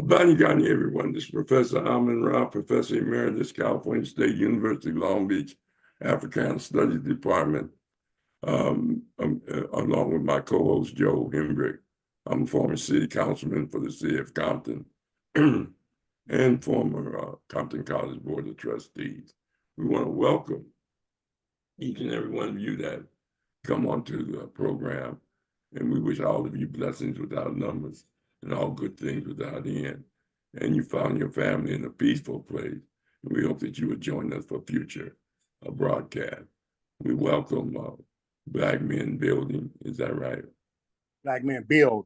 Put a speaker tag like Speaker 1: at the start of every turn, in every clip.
Speaker 1: Abani Ghani, everyone. This is Professor Rahh, Professor Emeritus, California State University, Long Beach, African Studies Department, along with my co-host, Joe Hembrick. I'm a former city councilman for the city of Compton and former Compton College Board of Trustees. We want to welcome each and every one of you that come onto the program, and we wish all of you blessings without numbers and all good things without end. And you found your family in a peaceful place. And we hope that you will join us for future broadcast. We welcome Black Men Building, is that right?
Speaker 2: Black Men Build.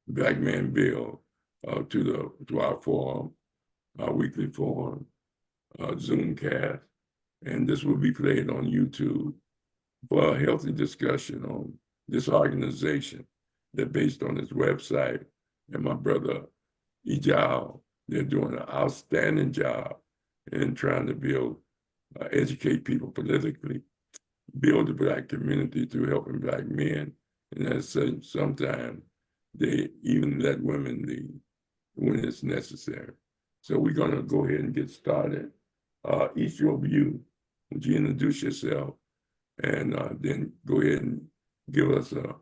Speaker 1: Black Men Build to our forum, our weekly forum, Zoomcast. And this will be played on YouTube for a healthy discussion on this organization that based on its website and my brother Ijau, they're doing an outstanding job in trying to build, educate people politically, build the Black community through helping Black men, and at sometimes they even let women lead when it's necessary. So we're gonna go ahead and get started. Each of you, would you introduce yourself and then go ahead and give us an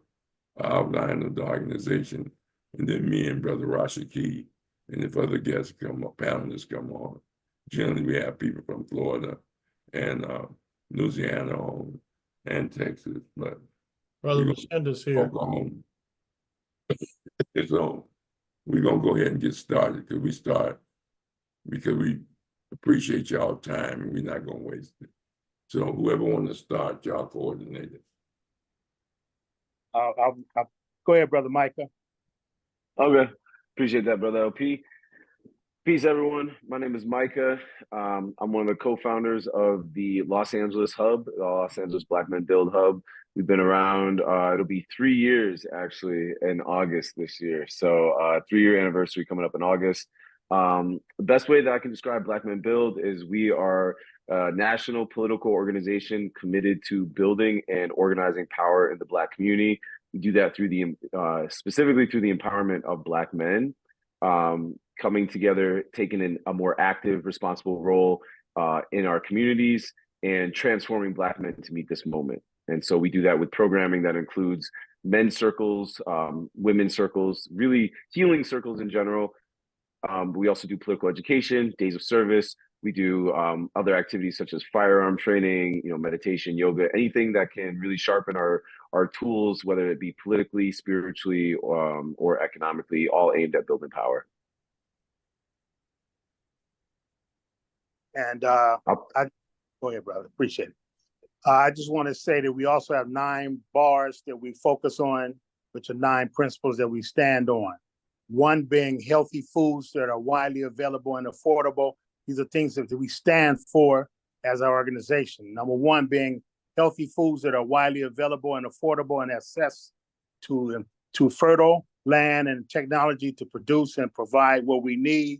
Speaker 1: outline of the organization, and then me and Brother Rashaki, and if other guests come up, panelists come on. Generally, we have people from Florida and Louisiana on, and Texas, but
Speaker 3: Brother Lucinda's here.
Speaker 1: Oklahoma. So we're gonna go ahead and get started because we appreciate y'all time and we're not gonna waste it. So whoever wants to start, y'all coordinate it.
Speaker 2: I'll go ahead, Brother Mycah.
Speaker 4: Okay, appreciate that, Brother LP. Peace, everyone. My name is Mycah. I'm one of the co-founders of the Los Angeles Hub, the Los Angeles Black Men Build Hub. We've been around, it'll be 3 years actually in August this year. So 3-year anniversary coming up in August. The best way that I can describe Black Men Build is we are a national political organization committed to building and organizing power in the Black community. We do that through specifically through the empowerment of Black men, coming together, taking a more active, responsible role in our communities and transforming Black men to meet this moment. And so we do that with programming that includes men's circles, women's circles, really healing circles in general. We also do political education, days of service. We do other activities such as firearm training, meditation, yoga, anything that can really sharpen our tools, whether it be politically, spiritually, or economically, all aimed at building power.
Speaker 2: And go ahead, brother. Appreciate it. I just want to say that we also have 9 bars that we focus on, which are 9 principles that we stand on. One being healthy foods that are widely available and affordable. These are things that we stand for as our organization. Number 1 being healthy foods that are widely available and affordable and access to fertile land and technology to produce and provide what we need.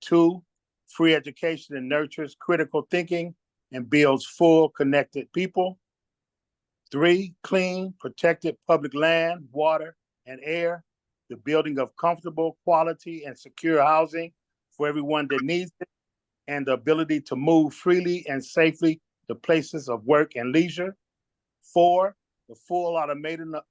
Speaker 2: 2, free education and nurtures critical thinking and builds full, connected people. 3, clean, protected public land, water, and air. The building of comfortable, quality, and secure housing for everyone that needs it, and the ability to move freely and safely to places of work and leisure. 4, the full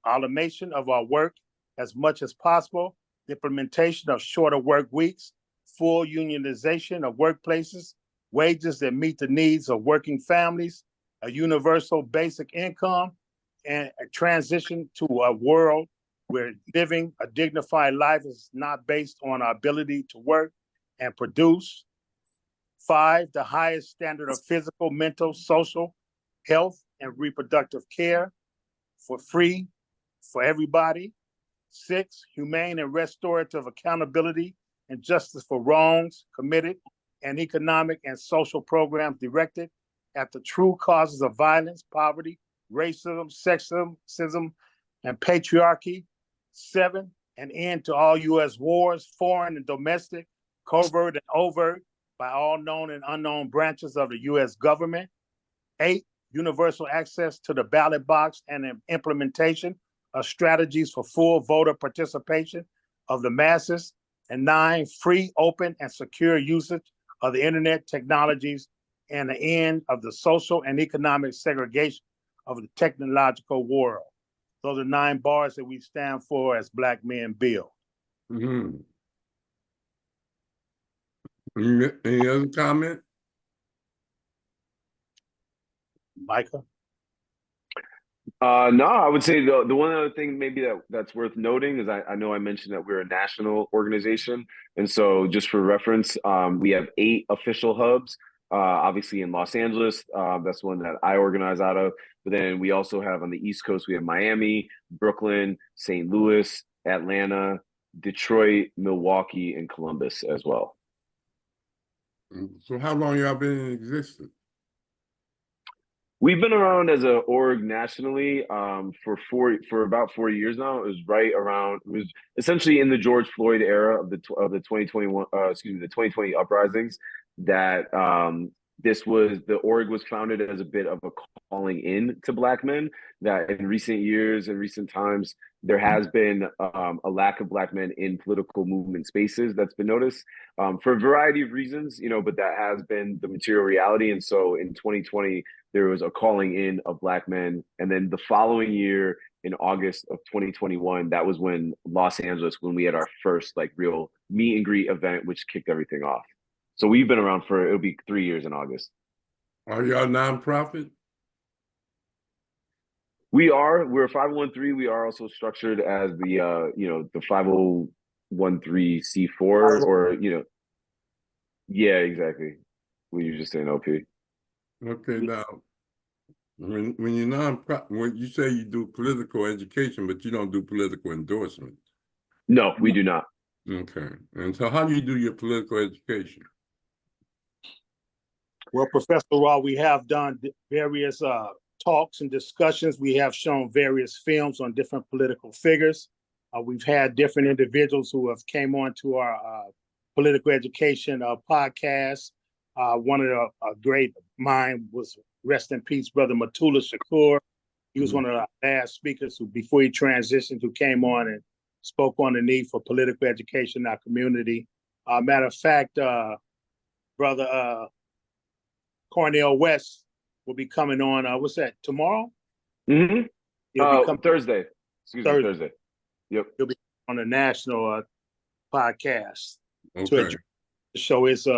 Speaker 2: automation of our work as much as possible, the implementation of shorter work weeks, full unionization of workplaces, wages that meet the needs of working families, a universal basic income, and a transition to a world where living a dignified life is not based on our ability to work and produce. 5, the highest standard of physical, mental, social health and reproductive care for free for everybody. 6, humane and restorative accountability and justice for wrongs committed, and economic and social programs directed at the true causes of violence, poverty, racism, sexism, and patriarchy. 7, an end to all U.S. wars, foreign and domestic, covert and overt, by all known and unknown branches of the U.S. government. 8, universal access to the ballot box and implementation of strategies for full voter participation of the masses. And 9, free, open, and secure usage of the internet technologies and the end of the social and economic segregation of the technological world. Those are 9 bars that we stand for as Black Men Build.
Speaker 1: Mhm. Any other comment?
Speaker 2: Mycah?
Speaker 4: No, I would say the one other thing maybe that's worth noting is I know I mentioned that we're a national organization, and so just for reference, we have 8 official hubs. Obviously in Los Angeles, that's one that I organize out of. But then we also have on the East Coast, we have Miami, Brooklyn, St. Louis, Atlanta, Detroit, Milwaukee, and Columbus as well.
Speaker 1: So how long y'all been in existence?
Speaker 4: We've been around as a org nationally for about 4 years now. It was essentially in the George Floyd era of the 2021 the 2020 uprisings that the org was founded as a bit of a calling in to Black men, that in recent years and recent times there has been a lack of Black men in political movement spaces that's been noticed for a variety of reasons, but that has been the material reality. And so in 2020 there was a calling in of Black men. And then the following year, in August of 2021, that was when when we had our first real meet and greet event, which kicked everything off. So we've been around it'll be 3 years in August.
Speaker 1: Are y'all nonprofit?
Speaker 4: We're a 501(c)(3). We are also structured as the 501(c)(4) or, yeah, exactly. What you just saying, OP.
Speaker 1: Okay, now, when you're nonprofit, when you say you do political education, but you don't do political endorsement.
Speaker 4: No, we do not.
Speaker 1: Okay, and so how do you do your political education?
Speaker 2: Well, Professor Rahh, we have done various talks and discussions. We have shown various films on different political figures. We've had different individuals who have came on to our political education podcast. One of the great mind was, rest in peace, Brother Matula Shakur. He was one of the last speakers who, before he transitioned, who came on and spoke on the need for political education in our community. Matter of fact, Brother Cornel West will be coming on, what's that, tomorrow?
Speaker 4: Mm-hmm. Thursday. Thursday. Yep.
Speaker 2: He'll be on the national podcast
Speaker 1: Okay.
Speaker 2: to show his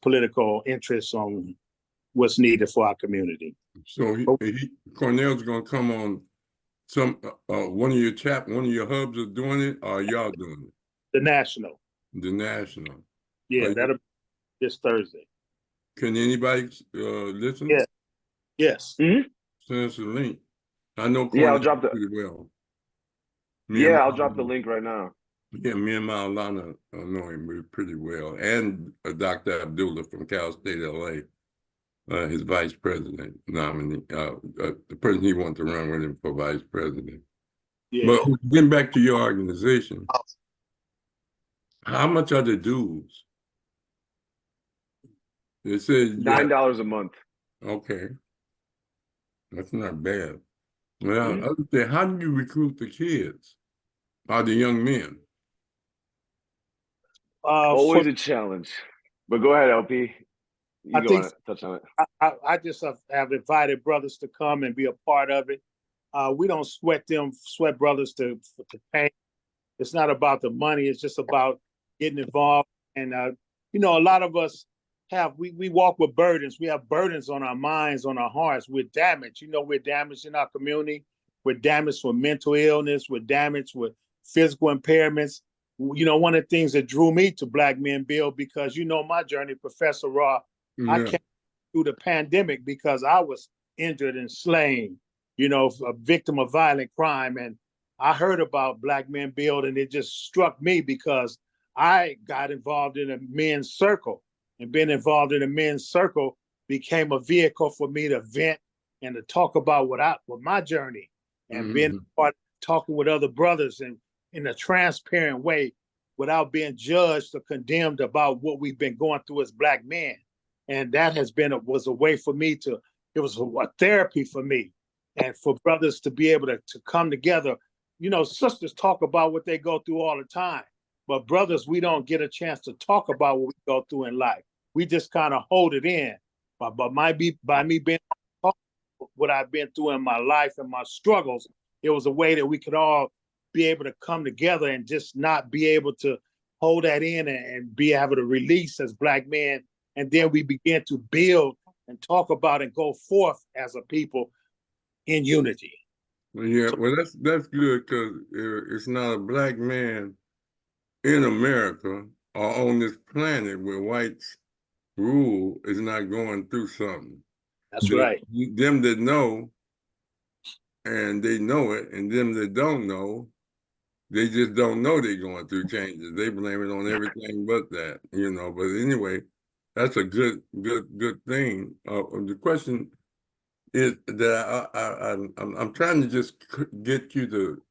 Speaker 2: political interests on what's needed for our community.
Speaker 1: So Cornell's gonna come on some one of your hubs are doing it, or y'all doing it?
Speaker 2: The national.
Speaker 1: The national.
Speaker 2: Yeah, that'll be this Thursday.
Speaker 1: Can anybody listen?
Speaker 2: Yeah. Yes.
Speaker 4: Mm-hmm.
Speaker 1: Send us a link. I know
Speaker 4: I'll
Speaker 1: Cornell
Speaker 4: drop
Speaker 1: pretty well.
Speaker 4: I'll drop the link right now.
Speaker 1: Yeah, me and Maulana know him pretty well, and Dr. Abdullah from Cal State LA, his vice president nominee, the person he wanted to run with him for vice president. Yeah. But getting back to your organization, how much are the dues? It says
Speaker 4: $9 a month.
Speaker 1: Okay, that's not bad. Well, how do you recruit the kids? Or the young men?
Speaker 4: Always a challenge. But go ahead, LP. Touch on it.
Speaker 2: I just have invited brothers to come and be a part of it. We don't sweat brothers to pay. It's not about the money. It's just about getting involved. And, a lot of us we walk with burdens. We have burdens on our minds, on our hearts. We're damaged. We're damaged in our community. We're damaged with mental illness. We're damaged with physical impairments. One of the things that drew me to Black Men Build, because my journey, Professor Rahh, I came through the pandemic because I was injured and slain, a victim of violent crime. And I heard about Black Men Build, and it just struck me because I got involved in a men's circle, and being involved in a men's circle became a vehicle for me to vent and to talk about what my journey, and being part, talking with other brothers and in a transparent way without being judged or condemned about what we've been going through as Black men. And that was a way for me it was a therapy for me, and for brothers to be able to come together. Sisters talk about what they go through all the time. But brothers, we don't get a chance to talk about what we go through in life. We just kind of hold it in. But by me being what I've been through in my life and my struggles, it was a way that we could all be able to come together and just not be able to hold that in and be able to release as Black men. And then we begin to build and talk about and go forth as a people in unity.
Speaker 1: Yeah, well, that's good because it's not a Black man in America or on this planet where whites rule is not going through something.
Speaker 2: That's right.
Speaker 1: Them that know, and they know it, and them that don't know, they just don't know they're going through changes. They blame it on everything but that, you know. But anyway, that's a good thing. The question is that I'm trying to just get you to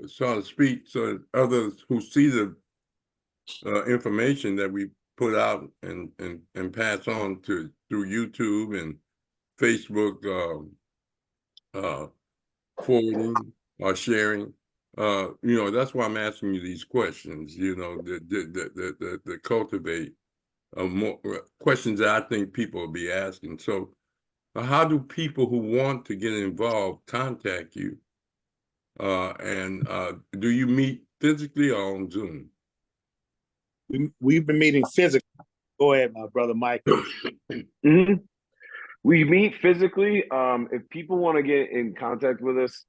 Speaker 1: sort of speak so that others who see the information that we put out and pass on through YouTube and Facebook forwarding or sharing. You know, that's why I'm asking you these questions, you know, that cultivate more questions that I think people will be asking. So how do people who want to get involved contact you? And do you meet physically or on Zoom?
Speaker 2: We've been meeting physically. Go ahead, my brother Mycah.
Speaker 4: Mm-hmm. We meet physically. If people want to get in contact with us,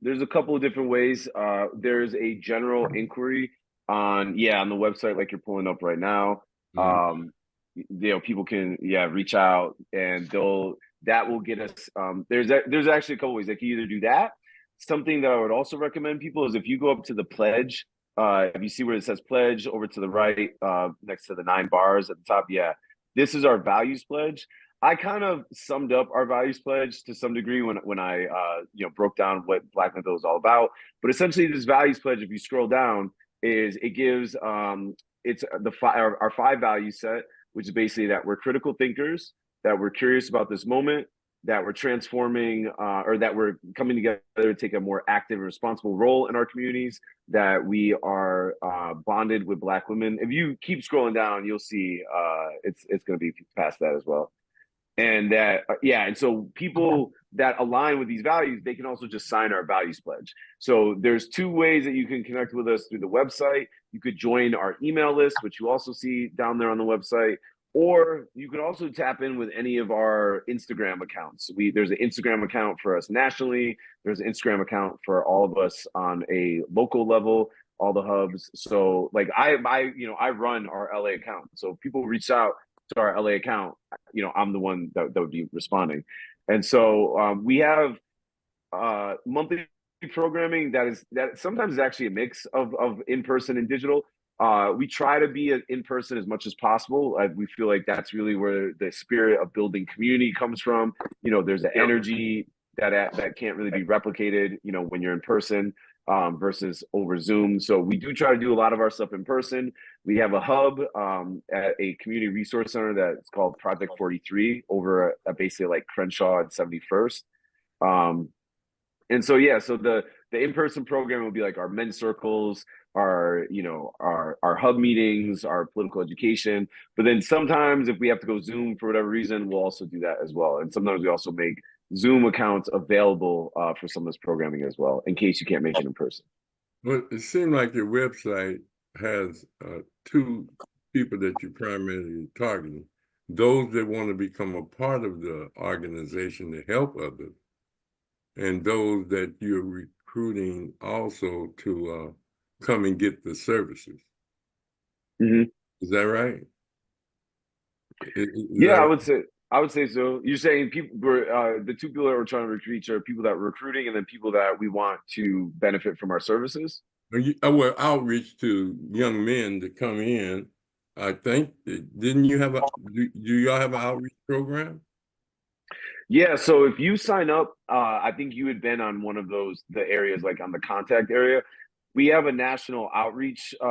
Speaker 4: there's a couple of different ways. There's a general inquiry on the website, like you're pulling up right now. You know, people can reach out, and that will get us. There's actually a couple ways. They can either do that. Something that I would also recommend people is if you go up to the pledge, if you see where it says pledge over to the right, next to the 9 bars at the top, this is our values pledge. I kind of summed up our values pledge to some degree when I broke down what Black Men Build is all about. But essentially, this values pledge, if you scroll down, it gives it's our 5 value set, which is basically that we're critical thinkers, that we're curious about this moment, that we're transforming or that we're coming together to take a more active and responsible role in our communities, that we are bonded with Black women. If you keep scrolling down, you'll see it's going to be past that as well. And that, and so people that align with these values, they can also just sign our values pledge. So there's 2 ways that you can connect with us through the website. You could join our email list, which you also see down there on the website, or you could also tap in with any of our Instagram accounts. There's an Instagram account for us nationally. There's an Instagram account for all of us on a local level, all the hubs. So like I run our LA account. So if people reach out to our LA account, I'm the one that would be responding. And so we have monthly programming that sometimes is actually a mix of in-person and digital. We try to be in person as much as possible. We feel like that's really where the spirit of building community comes from. There's an energy that can't really be replicated, when you're in person versus over Zoom. So we do try to do a lot of our stuff in person. We have a hub at a community resource center that's called Project 43 over at basically like Crenshaw and 71st. And so so the in-person program will be like our men's circles, our hub meetings, our political education. But then sometimes if we have to go Zoom for whatever reason, we'll also do that as well. And sometimes we also make Zoom accounts available for some of this programming as well, in case you can't make it in person.
Speaker 1: Well, it seems like your website has 2 people that you're primarily targeting: those that want to become a part of the organization to help others, and those that you're recruiting also to come and get the services.
Speaker 4: Mm-hmm.
Speaker 1: Is that right?
Speaker 4: I would say so. You're saying people the 2 people that we're trying to recruit are people that we're recruiting, and then people that we want to benefit from our services.
Speaker 1: Well, outreach to young men to come in. I think, didn't you have do y'all have an outreach program?
Speaker 4: Yeah, so if you sign up, I think you had been on one of the areas, like on the contact area. We have a national outreach. We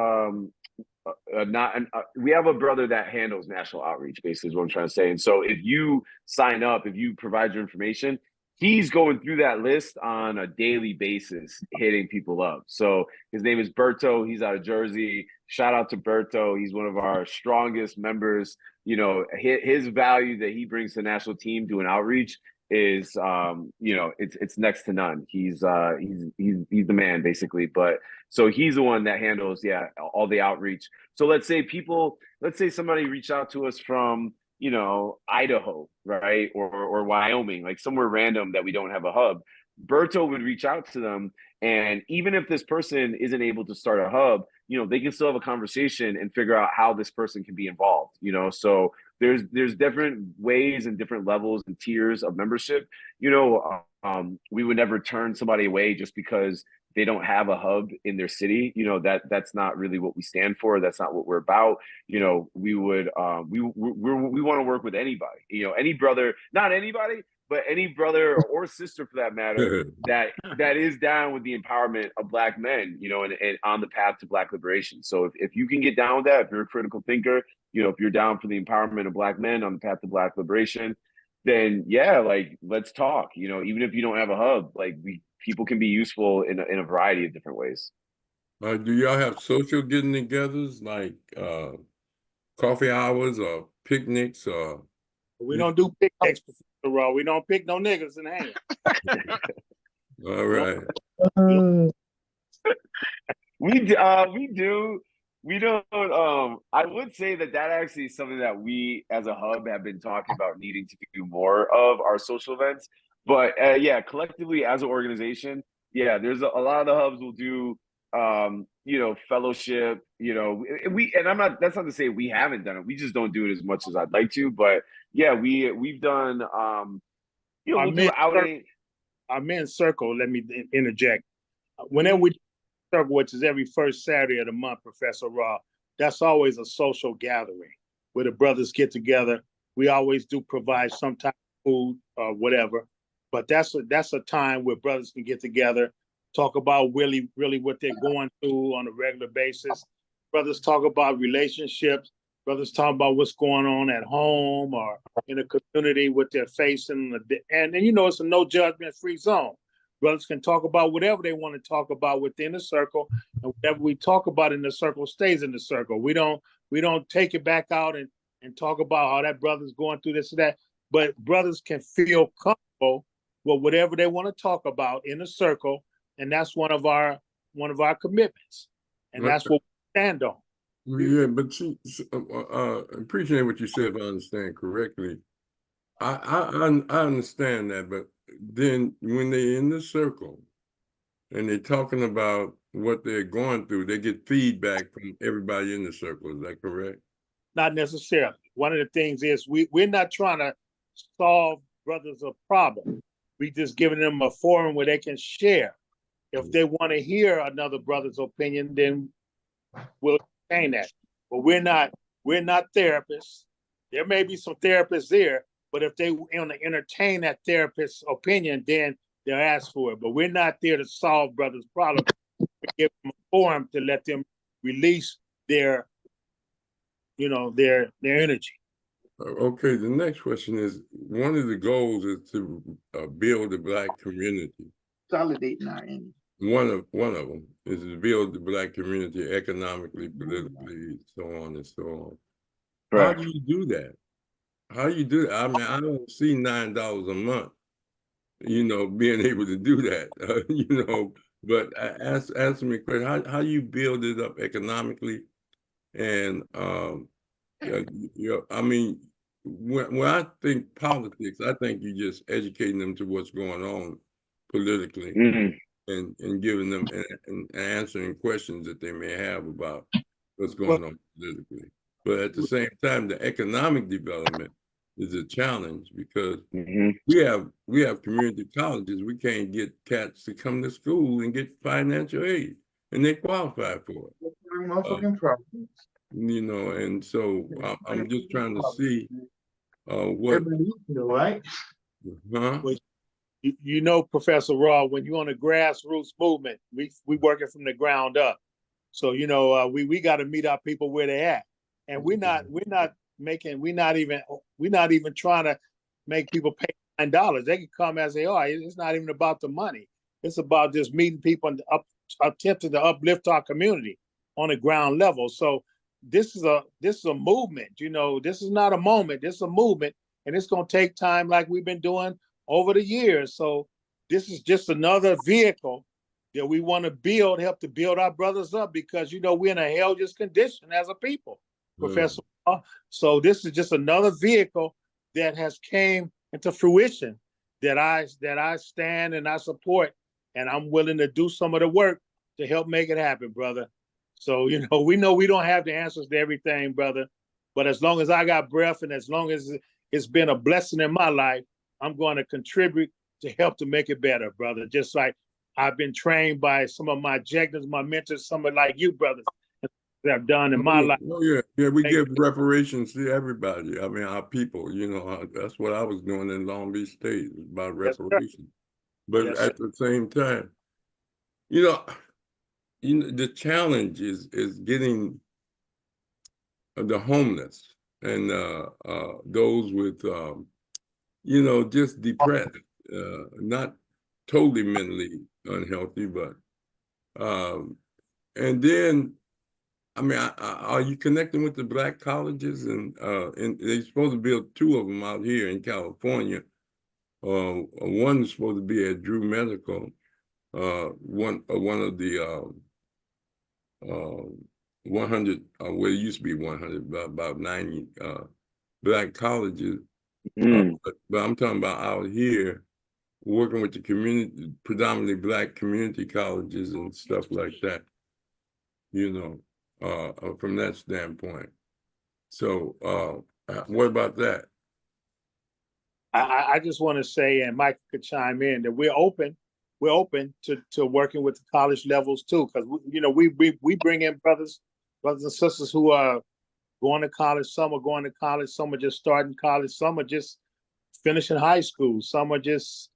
Speaker 4: have a brother that handles national outreach, basically is what I'm trying to say. And so if you sign up, if you provide your information, he's going through that list on a daily basis, hitting people up. So his name is Berto. He's out of Jersey. Shout out to Berto. He's one of our strongest members. You know, his value that he brings to the national team doing outreach is, you know, it's next to none. He's the man basically. But so he's the one that handles, all the outreach. So let's say somebody reached out to us from, you know, Idaho, right? Or Wyoming, like somewhere random that we don't have a hub. Berto would reach out to them. And even if this person isn't able to start a hub, you know, they can still have a conversation and figure out how this person can be involved, you know? So there's different ways and different levels and tiers of membership. You know, we would never turn somebody away just because they don't have a hub in their city. You know, that's not really what we stand for. That's not what we're about. You know, we would we want to work with anybody. You know, any brother, not anybody, but any brother or sister for that matter that is down with the empowerment of Black men. You know, and on the path to Black liberation. So if you can get down with that, if you're a critical thinker, you know, if you're down for the empowerment of Black men on the path to Black liberation, then like let's talk. You know, even if you don't have a hub, like people can be useful in a variety of different ways.
Speaker 1: Do y'all have social getting-togethers like coffee hours or picnics or?
Speaker 2: We don't do picnics, Professor Rahh. We don't pick no niggas in the hand.
Speaker 1: All right.
Speaker 4: We do. We don't. I would say that actually is something that we as a hub have been talking about needing to do more of our social events. But collectively as an organization, there's a lot of the hubs will do, you know, fellowship. You know, that's not to say we haven't done it. We just don't do it as much as I'd like to. But we've done. You know, we'll do outing.
Speaker 2: Our men's circle. Let me interject. Whenever we circle, which is every first Saturday of the month, Professor Rahh, that's always a social gathering where the brothers get together. We always do provide some type of food or whatever, but that's a time where brothers can get together, talk about really what they're going through on a regular basis. Brothers talk about relationships. Brothers talk about what's going on at home or in the community, what they're facing, and you know it's a no judgment free zone. Brothers can talk about whatever they want to talk about within the circle, and whatever we talk about in the circle stays in the circle. We don't take it back out and talk about how that brother's going through this or that. But brothers can feel comfortable with whatever they want to talk about in the circle, and that's one of our commitments, and that's what we stand on.
Speaker 1: Yeah, but appreciate what you said. If I understand correctly, I understand that, but then when they're in the circle and they're talking about what they're going through, they get feedback from everybody in the circle. Is that correct?
Speaker 2: Not necessarily. One of the things is we're not trying to solve brothers a problem. We just giving them a forum where they can share. If they want to hear another brother's opinion, then we'll entertain that. But we're not therapists. There may be some therapists there, but if they want to entertain that therapist's opinion, then they'll ask for it. But we're not there to solve brothers' problems. We give them a forum to let them release their energy.
Speaker 1: Okay, the next question is, one of the goals is to build the Black community.
Speaker 5: Consolidating our energy.
Speaker 1: One of them is to build the Black community economically, politically, so on and so on. Right. How do you do that? How do you do that? I mean, I don't see $9 a month, you know, being able to do that, you know. But answer me a question: how you build it up economically, and I mean, when I think politics, I think you're just educating them to what's going on politically. Mm-hmm. And giving them and answering questions that they may have about what's going on politically. But at the same time, the economic development is a challenge because we have community colleges. We can't get cats to come to school and get financial aid, and they qualify for it. You know, and so I'm just trying to see what.
Speaker 5: Right?
Speaker 1: Huh?
Speaker 2: You know, Professor Rahh, when you're on a grassroots movement, we working from the ground up. So, you know, we got to meet our people where they at. And we're not even trying to make people pay $9. They can come and say, "Oh, it's not even about the money. It's about just meeting people and attempting to uplift our community on the ground level." So this is a movement. You know, this is not a moment. This is a movement, and it's going to take time, like we've been doing over the years. So this is just another vehicle that we want to build, help to build our brothers up, because you know we're in a hellish condition as a people, Professor. So this is just another vehicle that has came into fruition that I stand and I support, and I'm willing to do some of the work to help make it happen, brother. So you know we don't have the answers to everything, brother, but as long as I got breath and as long as it's been a blessing in my life, I'm going to contribute to help to make it better, brother. Just like I've been trained by some of my objectives, my mentors, some like you, brothers, that I've done in my life.
Speaker 1: Oh yeah, we give reparations to everybody. I mean, our people. You know, that's what I was doing in Long Beach State, about reparations. But
Speaker 2: Yes,
Speaker 1: at the same time, you know, the challenge is getting the homeless and those with you know, just depressed, not totally mentally unhealthy, but and then I mean, are you connecting with the Black colleges? And they're supposed to build 2 of them out here in California. One's supposed to be at Drew Medical. One of the 100, well, it used to be 100, about 90 Black colleges. But I'm talking about out here, working with the community, predominantly Black community colleges and stuff like that, you know, from that standpoint. So what about that?
Speaker 2: I just want to say, and Mike could chime in, that we're open to working with the college levels too, because you know we bring in brothers and sisters who are going to college. Some are going to college. Some are just starting college. Some are just finishing high school. Some are just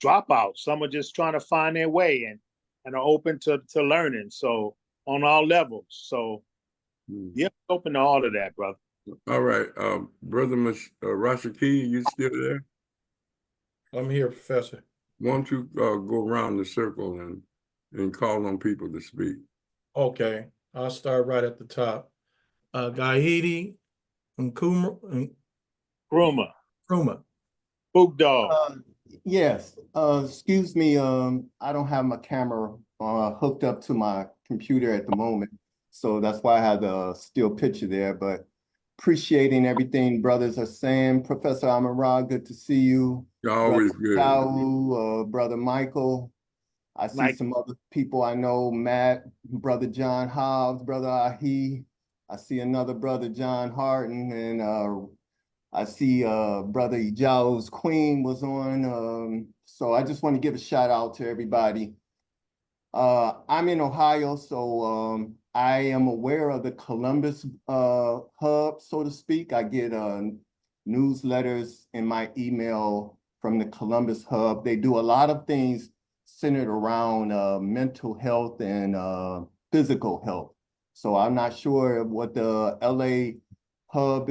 Speaker 2: dropouts. Some are just trying to find their way and are open to learning. So on all levels. So yeah, open to all of that, brother.
Speaker 1: All right, Brother Rashaki, you still there?
Speaker 3: I'm here, Professor.
Speaker 1: Why don't you go around the circle and call on people to speak?
Speaker 3: Okay, I'll start right at the top. Gaidi Nkrumah.
Speaker 2: Book dog.
Speaker 5: Yes, excuse me, I don't have my camera hooked up to my computer at the moment, so that's why I had the still picture there, but appreciating everything brothers are saying. Professor Rahh, good to see you.
Speaker 1: You're always good.
Speaker 5: Ijau, Brother Michael. I see some other people I know, Matt, Brother John Hobbs, Brother Ahi. I see another brother, John Harton, and I see Brother Ijau's Queen was on. So I just want to give a shout out to everybody. I'm in Ohio, so I am aware of the Columbus hub, so to speak. I get newsletters in my email from the Columbus hub. They do a lot of things centered around mental health and physical health. So I'm not sure what the LA hub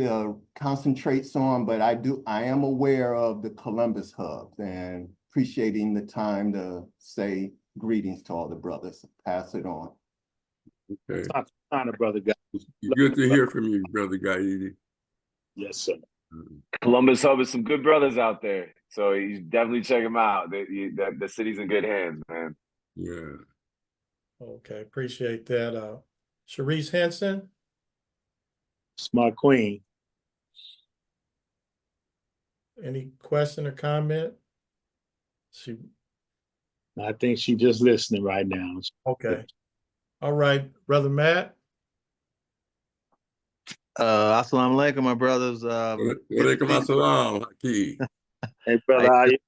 Speaker 5: concentrates on, but I am aware of the Columbus hub and appreciating the time to say greetings to all the brothers. Pass it on.
Speaker 1: Okay.
Speaker 2: Brother guy.
Speaker 1: Good to hear from you, Brother Gaidi.
Speaker 2: Yes, sir.
Speaker 4: Columbus Hub is some good brothers out there, so you definitely check them out. The city's in good hands, man.
Speaker 1: Yeah.
Speaker 3: Okay, appreciate that. Sharice Henson.
Speaker 2: Smart Queen.
Speaker 3: Any question or comment?
Speaker 2: I think she just listening right now.
Speaker 3: Okay. All right, Brother Matt.
Speaker 6: Assalamu alaikum, my brothers.
Speaker 1: Walaikum assalam, Haki.
Speaker 2: Hey, brother, how you?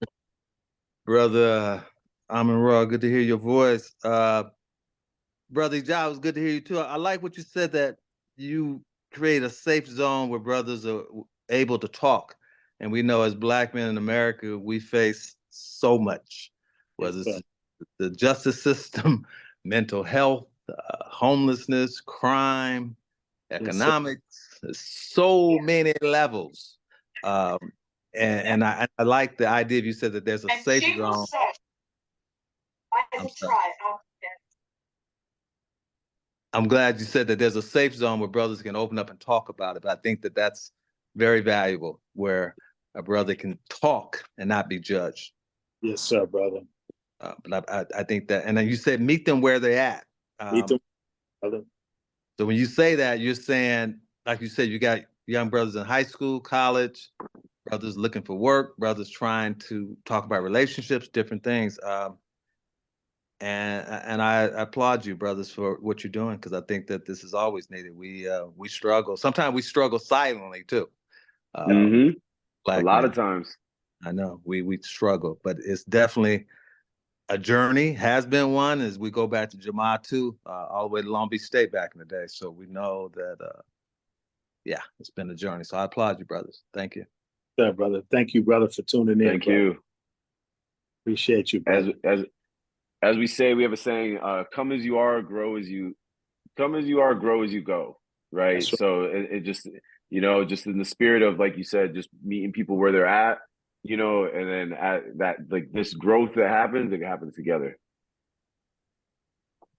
Speaker 6: Brother Amin Ra, good to hear your voice. Brother Ijau, it's good to hear you too. I like what you said, that you create a safe zone where brothers are able to talk. And we know as Black men in America, we face so much, whether it's the justice system, mental health, homelessness, crime, economics, so many levels. And I like the idea you said that there's a safe zone. I'm sorry. I'm glad you said that there's a safe zone where brothers can open up and talk about it. But I think that that's very valuable, where a brother can talk and not be judged.
Speaker 2: Yes, sir, brother.
Speaker 6: But I think that, and then you said meet them where they're at.
Speaker 2: Meet them, brother.
Speaker 6: So when you say that, you're saying, like you said, you got young brothers in high school, college, brothers looking for work, brothers trying to talk about relationships, different things. And I applaud you, brothers, for what you're doing, because I think that this is always needed. We struggle. Sometimes we struggle silently too.
Speaker 4: A
Speaker 6: Black
Speaker 4: lot
Speaker 6: men.
Speaker 4: of times.
Speaker 6: I know we struggle, but it's definitely a journey. Has been one as we go back to Jama'ah too, all the way to Long Beach State back in the day. So we know that, yeah, it's been a journey. So I applaud you, brothers. Thank you.
Speaker 2: Yeah, brother. Thank you, brother, for tuning in.
Speaker 4: Thank
Speaker 2: brother.
Speaker 4: you.
Speaker 2: Appreciate you, brother.
Speaker 4: As we say, we have a saying: "Come as you are, grow as you come as you are, grow as you go." Right.
Speaker 2: That's right.
Speaker 4: So it just, just in the spirit of, like you said, just meeting people where they're at, and then at that, like, this growth that happens, it happens together.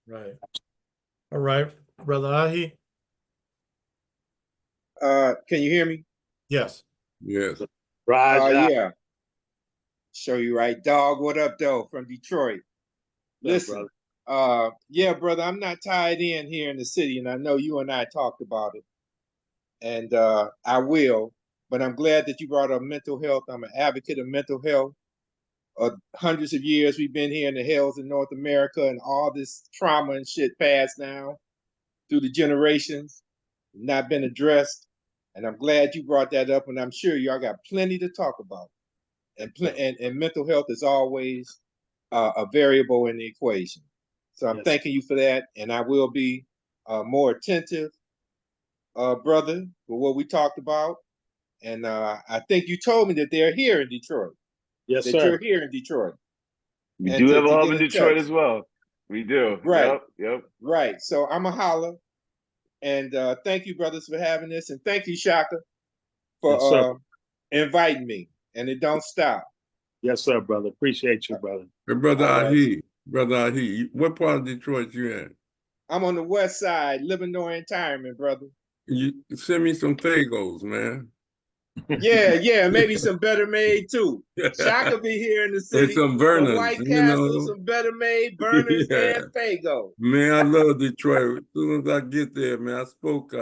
Speaker 3: Right. All right, Brother Ahi.
Speaker 7: Can you hear me?
Speaker 3: Yes.
Speaker 1: Yes.
Speaker 2: Rahh,
Speaker 7: Yeah. Show you right. Dog, what up, though, from Detroit? Listen, yeah, brother, I'm not tied in here in the city, and I know you and I talked about it. And I will, but I'm glad that you brought up mental health. I'm an advocate of mental health. Hundreds of years we've been here in the hills in North America, and all this trauma and shit passed down through the generations, not been addressed. And I'm glad you brought that up, and I'm sure y'all got plenty to talk about. And mental health is always a variable in the equation. So I'm thanking you for that, and I will be more attentive, brother, for what we talked about. And I think you told me that they're here in Detroit.
Speaker 2: Yes,
Speaker 7: that
Speaker 2: sir.
Speaker 7: You're here in Detroit.
Speaker 4: We
Speaker 7: And
Speaker 4: do have a
Speaker 7: to
Speaker 4: hub
Speaker 7: get
Speaker 4: in
Speaker 7: in
Speaker 4: Detroit
Speaker 7: touch.
Speaker 4: as well. We do.
Speaker 7: Right.
Speaker 4: Yep.
Speaker 7: Right. So I'm a holler. And thank you, brothers, for having this. And thank you, Shaka, for inviting me. And it don't stop.
Speaker 2: Yes, sir, brother. Appreciate you, brother.
Speaker 1: Hey, Brother
Speaker 7: All right.
Speaker 1: Ahi, Brother Ahi, what part of Detroit you in?
Speaker 7: I'm on the west side, Livernois Retirement, brother.
Speaker 1: You send me some Fagos, man.
Speaker 7: Yeah, maybe some Better Made too. Shaka be here in the
Speaker 1: And
Speaker 7: city.
Speaker 1: some
Speaker 7: Some
Speaker 1: Vernons,
Speaker 7: White Castle, some Better Made, Burners,
Speaker 1: Yeah.
Speaker 7: and Fago.
Speaker 1: Man, I love Detroit. As soon as I get there, man, I spoke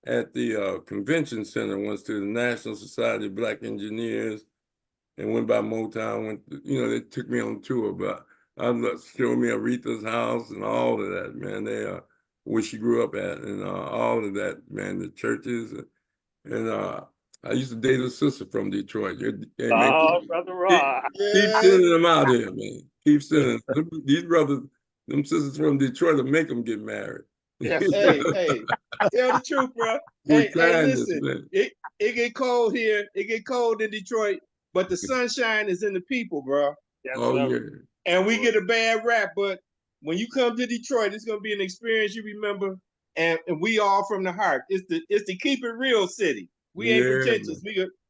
Speaker 1: at the convention center once to the National Society of Black Engineers, and went by Motown. They took me on tour, but showed me Aretha's house and all of that, man. They where she grew up at, and all of that, man. The churches, and I used to date a sister from Detroit. Hey, man,
Speaker 2: Brother Rahh.
Speaker 1: keep sending them out here, man. Keep sending them. These brothers, them sisters from Detroit, will make them get married.
Speaker 2: Yes.
Speaker 7: Hey, tell the truth, bro.
Speaker 1: With
Speaker 7: Hey,
Speaker 1: kindness,
Speaker 7: listen,
Speaker 1: man.
Speaker 7: it get cold here. It get cold in Detroit, but the sunshine is in the people, bro.
Speaker 2: Yes,
Speaker 1: Oh,
Speaker 2: sir.
Speaker 1: yeah.
Speaker 7: And we get a bad rap, but when you come to Detroit, it's gonna be an experience you remember. And we all from the heart. It's the keep it real city. We ain't pretentious.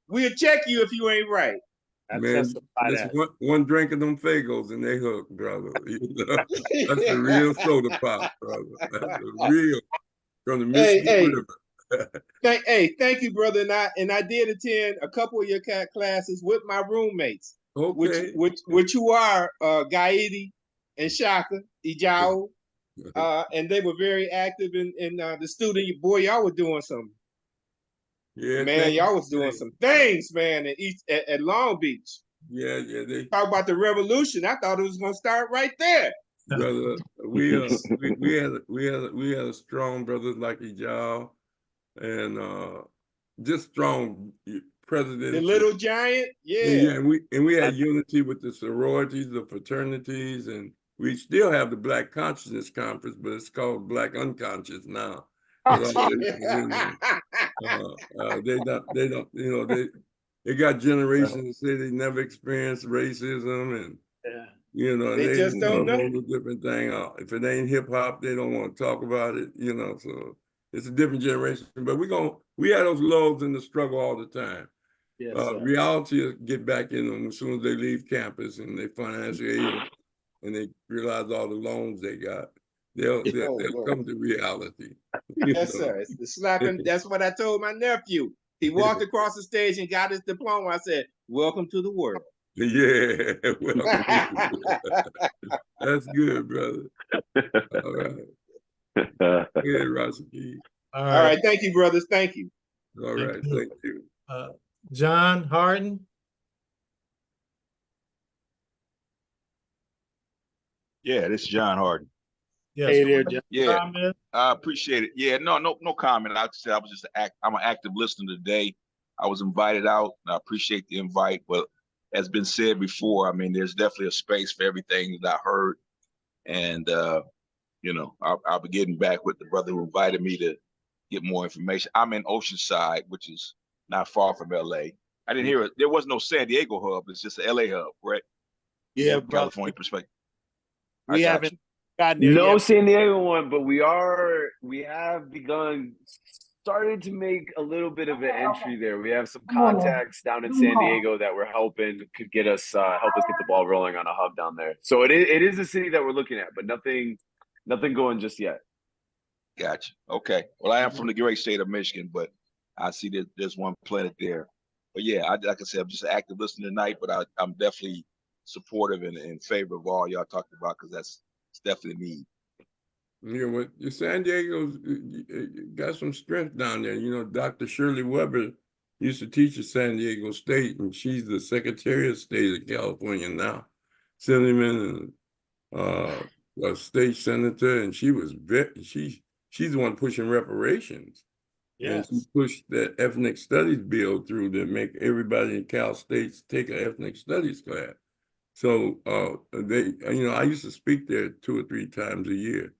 Speaker 7: We'll check you if you ain't right.
Speaker 1: Man, just one drink of them Fagos and they hook, brother. That's a real soda pop, brother. That's a real from the Mississippi River.
Speaker 7: Thank you, brother. And I did attend a couple of your classes with my roommates,
Speaker 1: Okay.
Speaker 7: which you are Gaidi and Shaka, Ijau, and they were very active in the student. Boy, y'all were doing some.
Speaker 1: Yeah,
Speaker 7: man, y'all was doing some things, man, at Long Beach.
Speaker 1: Yeah. They
Speaker 7: talk about the revolution. I thought it was gonna start right there.
Speaker 1: Brother, we had a strong brothers like Ijau, and just strong presidents.
Speaker 7: The Little Giant,
Speaker 1: yeah. And we had unity with the sororities, the fraternities, and we still have the Black Consciousness Conference, but it's called Black Unconscious now. They got generations that say they never experienced racism, and
Speaker 7: they just don't know.
Speaker 1: A different thing. If it ain't hip hop, they don't want to talk about it. So it's a different generation. But we had those lows in the struggle all the time,
Speaker 2: Yes, sir.
Speaker 1: reality will get back in them as soon as they leave campus and they financially able and they realize all the loans they got. They'll
Speaker 7: Oh,
Speaker 1: they'll
Speaker 7: Lord.
Speaker 1: come to reality. You
Speaker 7: Yes,
Speaker 1: know?
Speaker 7: sir. It's slapping. That's what I told my nephew. He walked across the stage and got his diploma. I said, "Welcome to the world."
Speaker 1: Yeah, welcome. That's good, brother. All right. Yeah, Rashiki.
Speaker 3: All
Speaker 7: All
Speaker 3: right,
Speaker 7: right. Thank you, brothers. Thank you.
Speaker 1: All
Speaker 3: thank
Speaker 1: right,
Speaker 3: you.
Speaker 1: thank you.
Speaker 3: John Harden.
Speaker 8: Yeah, this is John Harden.
Speaker 3: Yes.
Speaker 2: Hey there, John.
Speaker 8: Yeah,
Speaker 3: Comment?
Speaker 8: I appreciate it. Yeah, no comment. Like I said, I was just I'm an active listener today. I was invited out, and I appreciate the invite. But as been said before, I mean, there's definitely a space for everything that I heard, and I'll be getting back with the brother who invited me to get more information. I'm in Oceanside, which is not far from LA. I didn't hear it. There was no San Diego hub. It's just a LA hub, right?
Speaker 2: Yeah,
Speaker 8: From
Speaker 2: brother.
Speaker 8: California perspective.
Speaker 2: We
Speaker 8: I got
Speaker 2: haven't
Speaker 8: you.
Speaker 2: gotten there
Speaker 4: No
Speaker 2: yet.
Speaker 4: San Diego one, but we have started to make a little bit of an entry there. We have some contacts down in San Diego that we're helping could get us help us get the ball rolling on a hub down there. So it is a city that we're looking at, but nothing going just yet.
Speaker 8: Gotcha. Okay. Well, I am from the great state of Michigan, but I see that there's one planet there. But yeah, like I said, I'm just an active listener tonight, but I'm definitely supportive and in favor of all y'all talked about because it's definitely need.
Speaker 1: Yeah, what San Diego's got some strength down there. You know, Dr. Shirley Weber used to teach at San Diego State, and she's the Secretary of State of California now. Cinnamon and a state senator, and she was she's the one pushing reparations. And she
Speaker 2: Yes.
Speaker 1: pushed that ethnic studies bill through to make everybody in Cal States take an ethnic studies class. So I used to speak there 2 or 3 times a year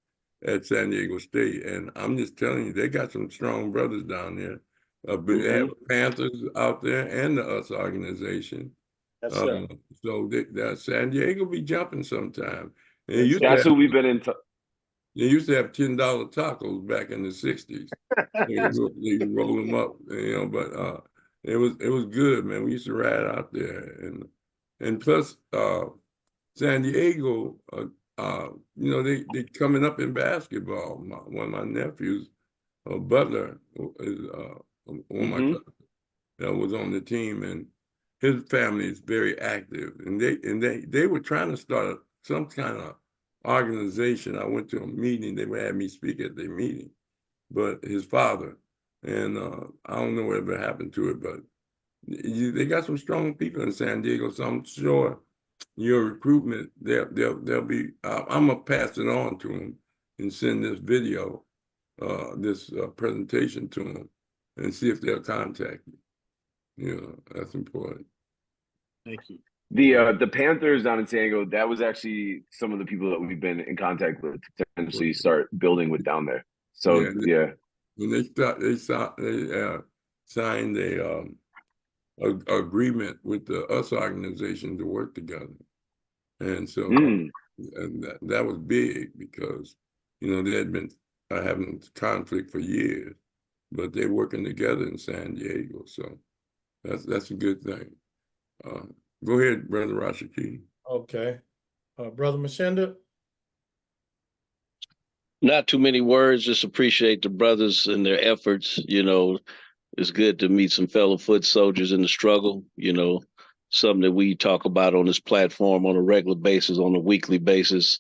Speaker 1: at San Diego State, and I'm just telling you, they got some strong brothers down there. They have Panthers out there and the US organization.
Speaker 2: Yes, sir.
Speaker 1: So that San Diego be jumping sometime. And
Speaker 2: Yes, sir.
Speaker 4: That's who we've been in.
Speaker 1: they used to have $10 tacos back in the 60s. They roll them up, but it was good, man. We used to ride out there, and plus San Diego, they coming up in basketball. One of my nephews, Butler, is one of my cousins that was on the team, and his family is very active, and they were trying to start some kind of organization. I went to a meeting. They had me speak at their meeting, but his father, and I don't know whatever happened to it, but they got some strong people in San Diego, so I'm sure your recruitment, they'll be. I'm gonna pass it on to them and send this video, this presentation to them, and see if they'll contact you. That's important.
Speaker 2: Thank you.
Speaker 4: The Panthers down in San Diego, that was actually some of the people that we've been in contact with to potentially start building with down there. So yeah.
Speaker 1: When they signed a agreement with the US organization to work together, and so and that was big because they had been having conflict for years, but they're working together in San Diego, so that's a good thing. Go ahead, Brother Rashaki.
Speaker 3: Okay. Brother Mashenda.
Speaker 9: Not too many words, just appreciate the brothers and their efforts. It's good to meet some fellow foot soldiers in the struggle, something that we talk about on this platform on a regular basis, on a weekly basis.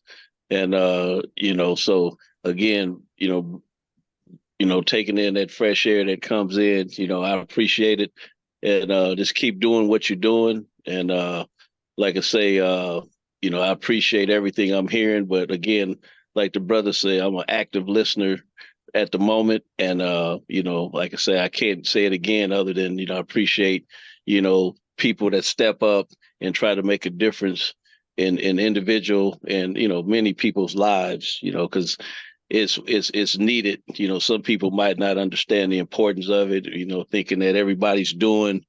Speaker 9: And, so again, taking in that fresh air that comes in, I appreciate it. And just keep doing what you're doing. And like I say, I appreciate everything I'm hearing. But again, like the brother said, I'm an active listener at the moment. And, like I say, I can't say it again other than, I appreciate, people that step up and try to make a difference in individual and, many people's lives, because it's needed. Some people might not understand the importance of it, thinking that everybody's doing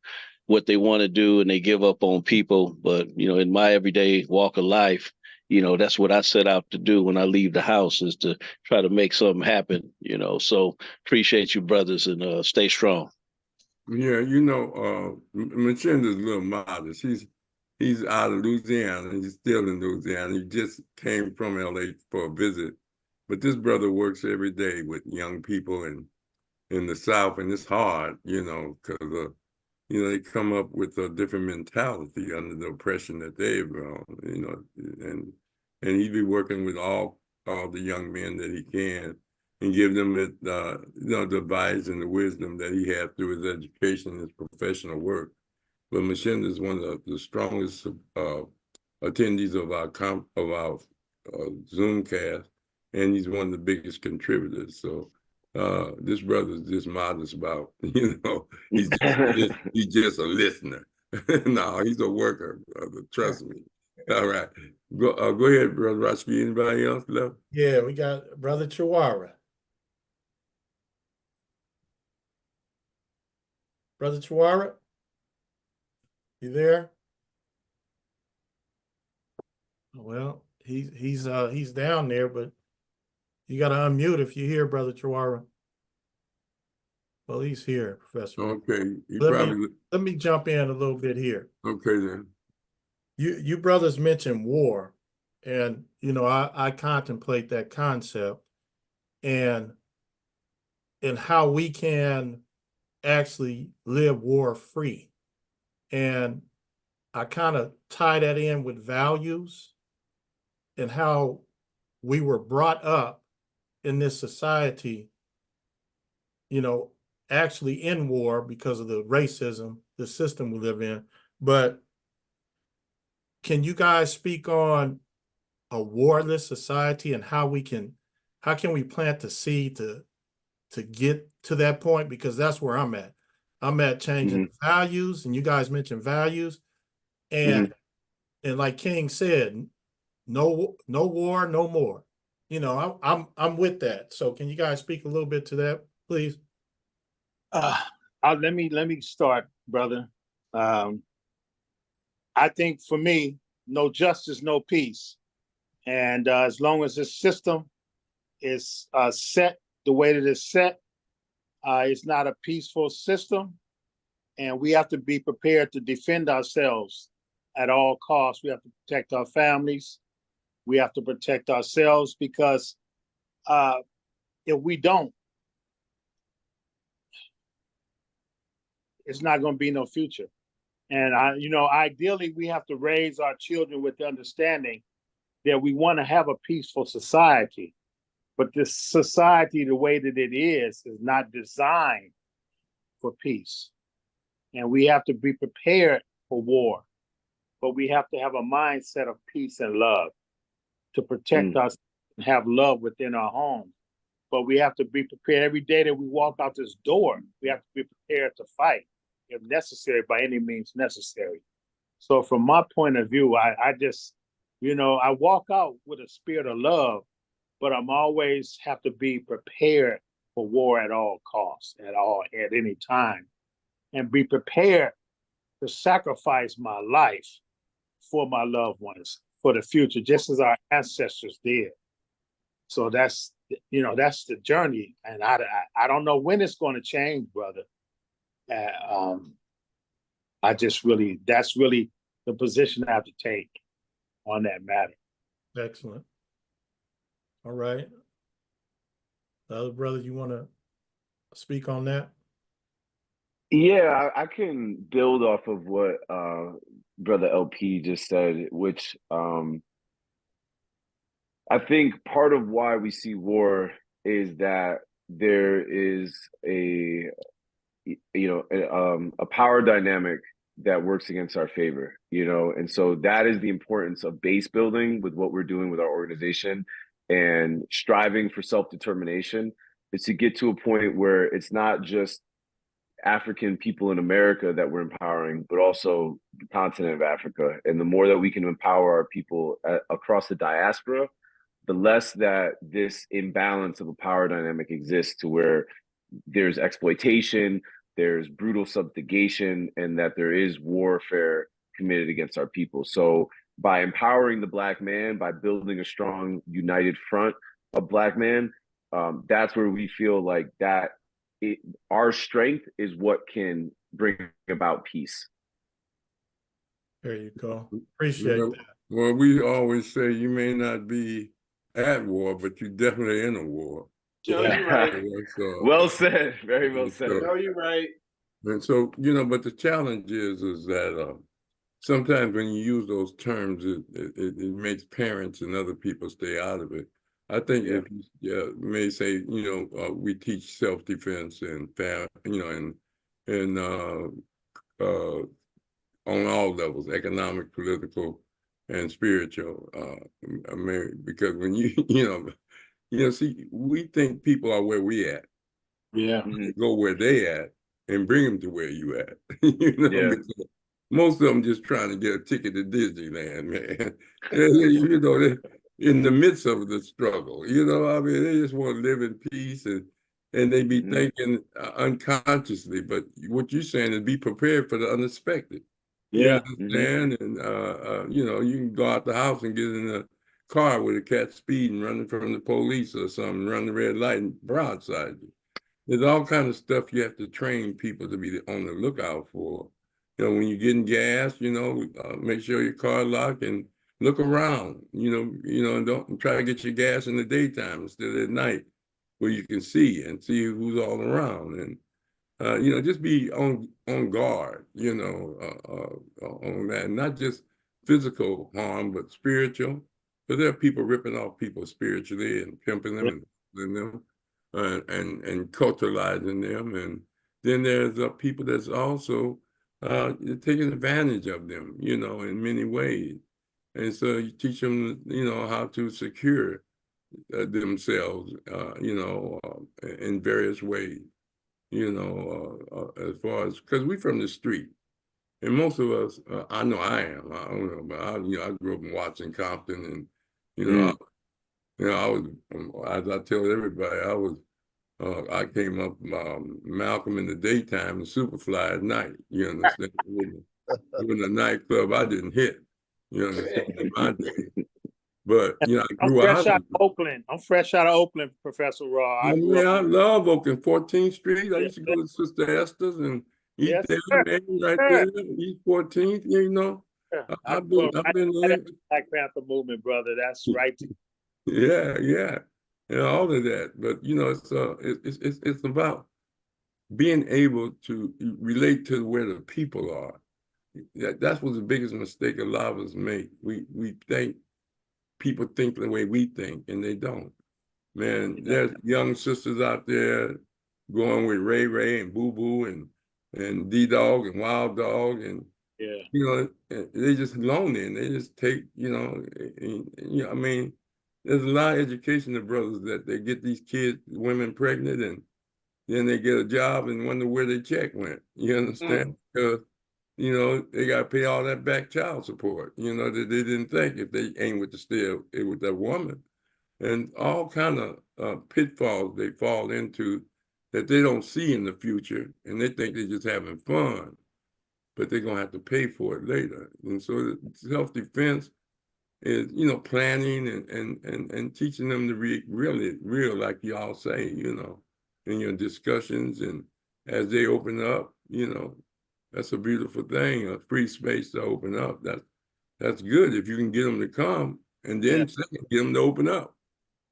Speaker 9: what they want to do and they give up on people. But, in my everyday walk of life, that's what I set out to do when I leave the house, is to try to make something happen, so appreciate you brothers and stay strong.
Speaker 1: Yeah, you know, Machinda's a little modest. He's out of Louisiana. He's still in Louisiana. He just came from LA for a visit. But this brother works every day with young people in the South, and it's hard, you know, because you know, they come up with a different mentality under the oppression that they've, you know, and he be working with all the young men that he can and give them it, you know, the advice and the wisdom that he had through his education and his professional work. But Machinda is one of the strongest attendees of our Zoom cast, and he's one of the biggest contributors. So this brother's just modest about, you know, he's just a listener. No, he's a worker, brother, trust me. All right. Go ahead, Brother Rashmi. Anybody else left?
Speaker 3: Yeah, we got Brother Chihuahua. Brother Chihuahua, you there? Well, he's down there, but you got to unmute if you hear Brother Chihuahua. Well, he's here, Professor.
Speaker 1: Okay.
Speaker 3: Let me jump in a little bit here.
Speaker 1: Okay then.
Speaker 3: You brothers mentioned war, and you know I contemplate that concept and how we can actually live war free, and I kind of tie that in with values and how we were brought up in this society, you know, actually in war because of the racism, the system we live in. But can you guys speak on a warless society and how can we plant the seed to get to that point? Because that's where I'm at. I'm at changing the values, and you guys mentioned values, and like King said, no war, no more. You know, I'm with that. So can you guys speak a little bit to that, please?
Speaker 2: Let me start, brother. I think for me, no justice, no peace. And as long as this system is set the way that it's set, it's not a peaceful system. And we have to be prepared to defend ourselves at all costs. We have to protect our families. We have to protect ourselves because if we don't, it's not going to be no future. And ideally, we have to raise our children with the understanding that we want to have a peaceful society. But this society, the way that it is not designed for peace. And we have to be prepared for war. But we have to have a mindset of peace and love to protect us and have love within our homes. But we have to be prepared every day that we walk out this door. We have to be prepared to fight if necessary, by any means necessary. So from my point of view, I just, I walk out with a spirit of love, but I'm always have to be prepared for war at all costs, at any time, and be prepared to sacrifice my life for my loved ones, for the future, just as our ancestors did. So that's the journey, and I don't know when it's going to change, brother. That's really the position I have to take on that matter.
Speaker 3: Excellent. All right. The other brother, you want to speak on that?
Speaker 4: Yeah, I can build off of what Brother LP just said, which I think part of why we see war is that there is a power dynamic that works against our favor, and so that is the importance of base building with what we're doing with our organization and striving for self-determination, is to get to a point where it's not just African people in America that we're empowering, but also the continent of Africa. And the more that we can empower our people across the diaspora, the less that this imbalance of a power dynamic exists, to where there's exploitation, there's brutal subjugation, and that there is warfare committed against our people. So by empowering the Black man, by building a strong, united front of Black man, that's where we feel like that our strength is what can bring about peace.
Speaker 3: There you go. Appreciate that.
Speaker 1: Well, we always say you may not be at war, but you're definitely in a war.
Speaker 7: Joe, you right.
Speaker 4: Well said. Very well said.
Speaker 7: Joe, you right.
Speaker 1: And so, but the challenge is that sometimes when you use those terms, it makes parents and other people stay out of it. I think if you may say, we teach self-defense and on all levels, economic, political, and spiritual. Because when see, we think people are where we at.
Speaker 2: Yeah.
Speaker 1: Go where they at and bring them to where you at. Because most of them just trying to get a ticket to Disneyland, man. They're in the midst of the struggle. They just want to live in peace and they be thinking unconsciously. But what you're saying is be prepared for the unexpected.
Speaker 2: Yeah.
Speaker 1: You understand? And you can go out the house and get in a car with a cat speeding, running from the police or something, run the red light and broadside you. There's all kinds of stuff you have to train people to be on the lookout for. When you're getting gas, make sure your car locked and look around. And don't try to get your gas in the daytime instead of at night, where you can see who's all around. And just be on guard. On that, not just physical harm, but spiritual. Because there are people ripping off people spiritually and pimping them and them. And culturalizing them, and then there's people that's also taking advantage of them, in many ways. And so you teach them, how to secure themselves, in various ways, as far as because we're from the street, and most of us, I know I am. I don't know, but I grew up in Watson, Compton, and I was, as I tell everybody, I came up Malcolm in the daytime and Superfly at night. You understand? Even a nightclub I didn't hit. You understand? In my day. But I grew
Speaker 2: I'm fresh out of Oakland. I'm fresh out of Oakland, Professor Rahh.
Speaker 1: I love Oakland, 14th Street. I used to go to Sister Esther's and eat there, man, right there, East 14th. I've been there.
Speaker 2: Black Panther movement, brother. That's right.
Speaker 1: Yeah. All of that. But it's about being able to relate to where the people are. That's what the biggest mistake a lot of us make. We think people think the way we think, and they don't. Man, there's young sisters out there going with Ray Ray and Boo Boo and D Dog and Wild Dog, and they just lonely, and they just take there's a lot of education to brothers that they get these kids, women pregnant, and then they get a job and wonder where their check went. You understand? Because, they got to pay all that back child support, that they didn't think if they ain't with with that woman. And all kind of pitfalls they fall into that they don't see in the future, and they think they're just having fun, but they're going to have to pay for it later. And so self-defense is, planning and teaching them to be real, like y'all say, in your discussions, and as they open up, that's a beautiful thing, a free space to open up. That's good if you can get them to come, and then second, get them to open up.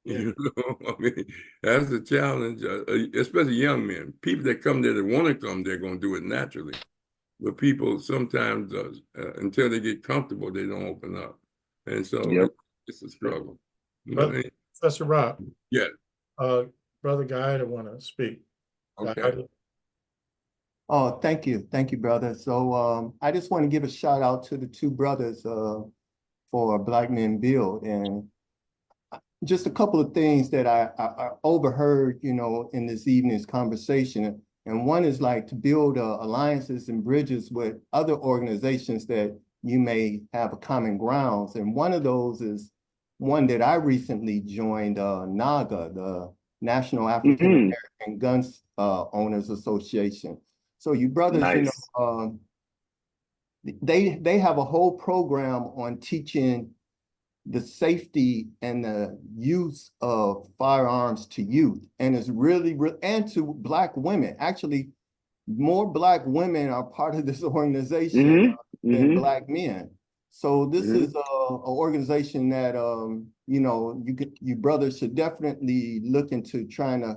Speaker 1: That's the challenge, especially young men. People that come there that want to come, they're going to do it naturally. But people sometimes, until they get comfortable, they don't open up. And so it's a struggle.
Speaker 3: Professor Rahh.
Speaker 1: Yeah.
Speaker 3: Brother Guy, I want to speak.
Speaker 1: Okay.
Speaker 5: Oh, thank you. Thank you, brother. So I just want to give a shout out to the two brothers for Black Men Build. And just a couple of things that I overheard, in this evening's conversation. And one is like to build alliances and bridges with other organizations that you may have a common grounds. And one of those is one that I recently joined, NAGA, the National African American Guns Owners Association. So you brothers, they have a whole program on teaching the safety and the use of firearms to youth. And it's really, and to Black women. Actually, more Black women are part of this organization than Black men. So this is a organization that you know, you brothers should definitely look into trying to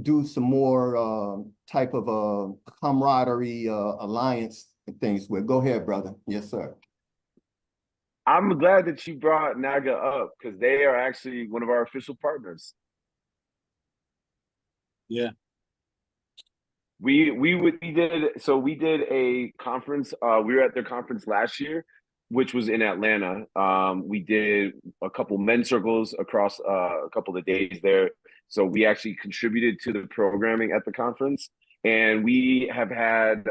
Speaker 5: do some more type of camaraderie alliance and things with. Go ahead, brother. Yes, sir.
Speaker 4: I'm glad that you brought NAGA up because they are actually one of our official partners.
Speaker 2: Yeah.
Speaker 4: We did a conference. We were at their conference last year, which was in Atlanta. We did a couple men's circles across a couple of days there. So we actually contributed to the programming at the conference, and we have had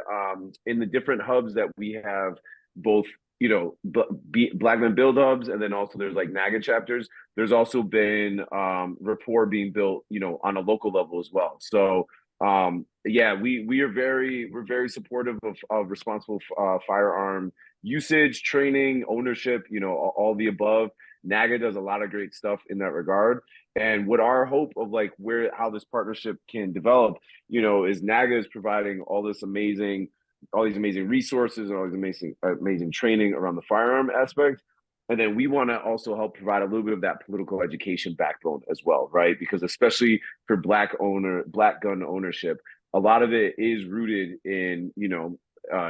Speaker 4: in the different hubs that we have both, you know, Black Men Build hubs, and then also there's like NAGA chapters. There's also been rapport being built, you know, on a local level as well. So yeah, we're very supportive of responsible firearm usage, training, ownership, you know, all the above. NAGA does a lot of great stuff in that regard. And what our hope of like how this partnership can develop, you know, is NAGA is providing all these amazing resources and all these amazing training around the firearm aspect. And then we want to also help provide a little bit of that political education backbone as well, right? Because especially for Black gun ownership, a lot of it is rooted in, you know,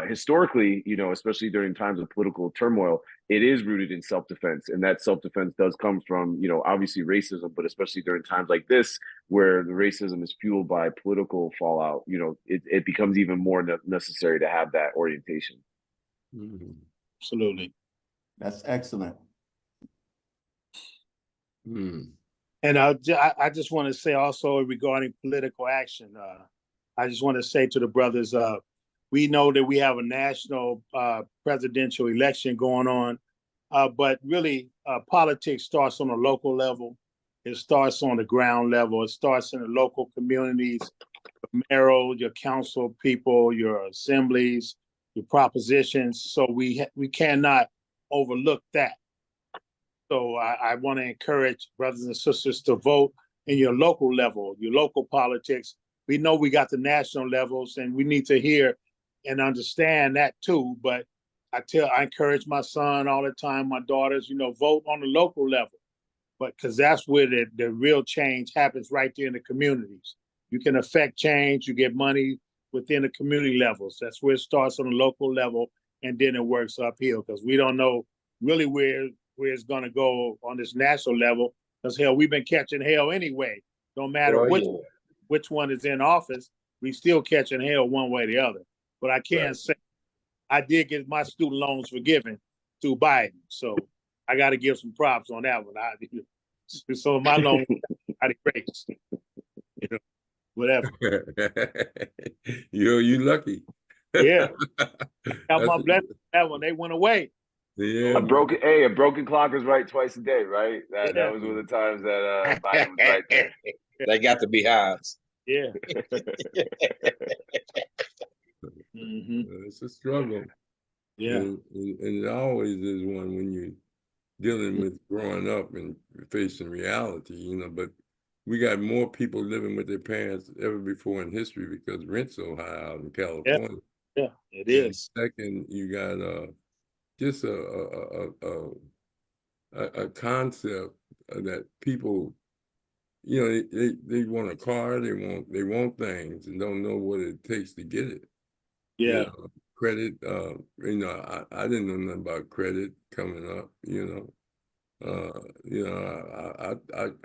Speaker 4: historically, you know, especially during times of political turmoil, it is rooted in self-defense. And that self-defense does come from, you know, obviously racism, but especially during times like this, where the racism is fueled by political fallout, you know, it becomes even more necessary to have that orientation.
Speaker 2: Absolutely.
Speaker 5: That's excellent.
Speaker 2: And I just want to say also regarding political action, I just want to say to the brothers, we know that we have a national presidential election going on, but really politics starts on a local level. It starts on the ground level. It starts in the local communities, your mayoral, your council people, your assemblies, your propositions. So we cannot overlook that. So I want to encourage brothers and sisters to vote in your local level, your local politics. We know we got the national levels, and we need to hear and understand that too. But I encourage my son all the time, my daughters, you know, vote on the local level. But because that's where the real change happens, right there in the communities. You can affect change, you get money within the community levels. That's where it starts on the local level, and then it works uphill, because we don't know really where it's going to go on this national level, because hell, we've been catching hell anyway. No matter which one is in office, we still catching hell one way or the other. But I can't say I did get my student loans forgiven through Biden, so I got to give some props on that one. So my loans got erased, you know, whatever.
Speaker 1: You lucky.
Speaker 2: Yeah, got my blessing. That one, they went away.
Speaker 1: Yeah,
Speaker 4: a broken clock is right twice a day, right? That was one of the times that Biden was right there.
Speaker 10: They got the behinds.
Speaker 2: Yeah. Mm-hmm.
Speaker 1: It's a struggle.
Speaker 2: Yeah.
Speaker 1: And it always is one when you're dealing with growing up and facing reality, you know. But we got more people living with their parents ever before in history because rent's so high out in California.
Speaker 2: Yeah, it is.
Speaker 1: And second, you got just a concept that people, you know, they want a car, they want things, and don't know what it takes to get it.
Speaker 2: Yeah.
Speaker 1: You know, credit, you know, I didn't know nothing about credit coming up, you know.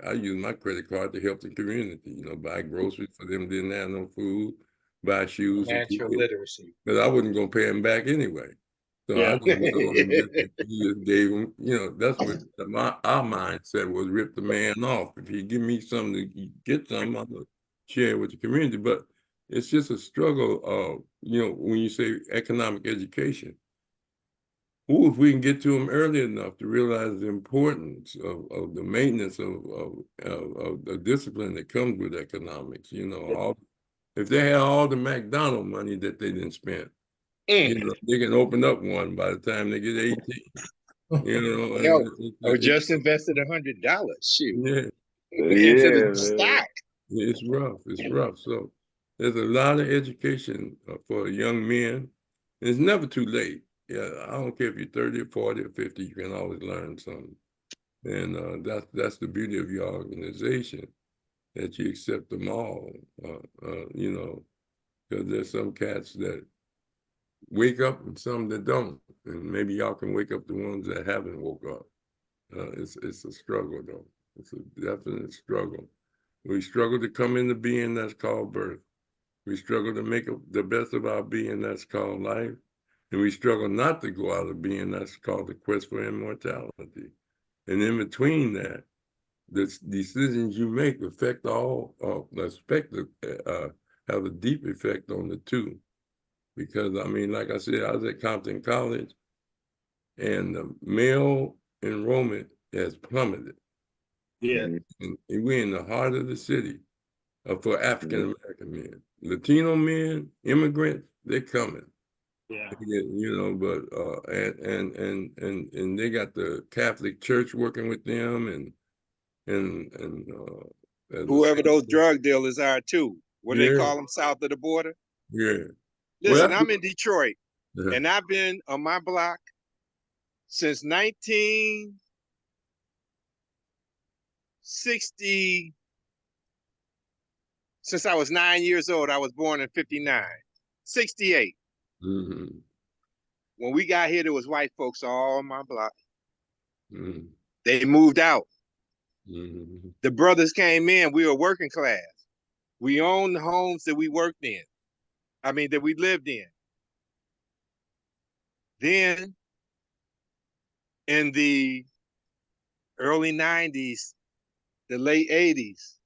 Speaker 1: I use my credit card to help the community, you know, buy groceries for them, didn't have no food, buy shoes.
Speaker 10: Financial literacy.
Speaker 1: But I wasn't going to pay them back anyway. So I just went on and just gave them, you know, that's what our mindset was, rip the man off. If you give me something to get something, I'm going to share it with the community. But it's just a struggle of, you know, when you say economic education, if we can get to them early enough to realize the importance of the maintenance of the discipline that comes with economics, you know, if they had all the McDonald's money that they didn't spend, you know, they can open up one by the time they get 18. You know,
Speaker 10: or just invested $100. Shoot.
Speaker 1: Yeah.
Speaker 10: Into the stock.
Speaker 1: It's rough. It's rough. So there's a lot of education for young men. It's never too late. Yeah, I don't care if you're 30 or 40 or 50, you can always learn something. And that's the beauty of your organization, that you accept them all, you know, because there's some cats that wake up and some that don't. And maybe y'all can wake up the ones that haven't woke up. It's a struggle, though. It's a definite struggle. We struggle to come into being, that's called birth. We struggle to make the best of our being, that's called life. And we struggle not to go out of being, that's called the quest for immortality. And in between that, the decisions you make affect all, have a deep effect on the two. Because, I mean, like I said, I was at Compton College, and the male enrollment has plummeted.
Speaker 2: Yeah.
Speaker 1: And we're in the heart of the city for African American men. Latino men, immigrants, they're coming.
Speaker 2: Yeah.
Speaker 1: You know, but and they got the Catholic Church working with them, and
Speaker 7: Whoever those drug dealers are too. What do they
Speaker 1: Yeah.
Speaker 7: call them south of the border?
Speaker 1: Yeah.
Speaker 7: Listen,
Speaker 1: Well,
Speaker 7: I'm in Detroit, and I've been on my block since 1960. Since I was 9 years old. I was born in 59. 68.
Speaker 1: Mhm.
Speaker 7: When we got here, there was white folks all on my block.
Speaker 1: Mhm.
Speaker 7: They moved out.
Speaker 1: Mhm.
Speaker 7: The brothers came in. We were working class. We owned the homes that we worked in. I mean, that we lived in. Then, in the early 90s, the late 80s,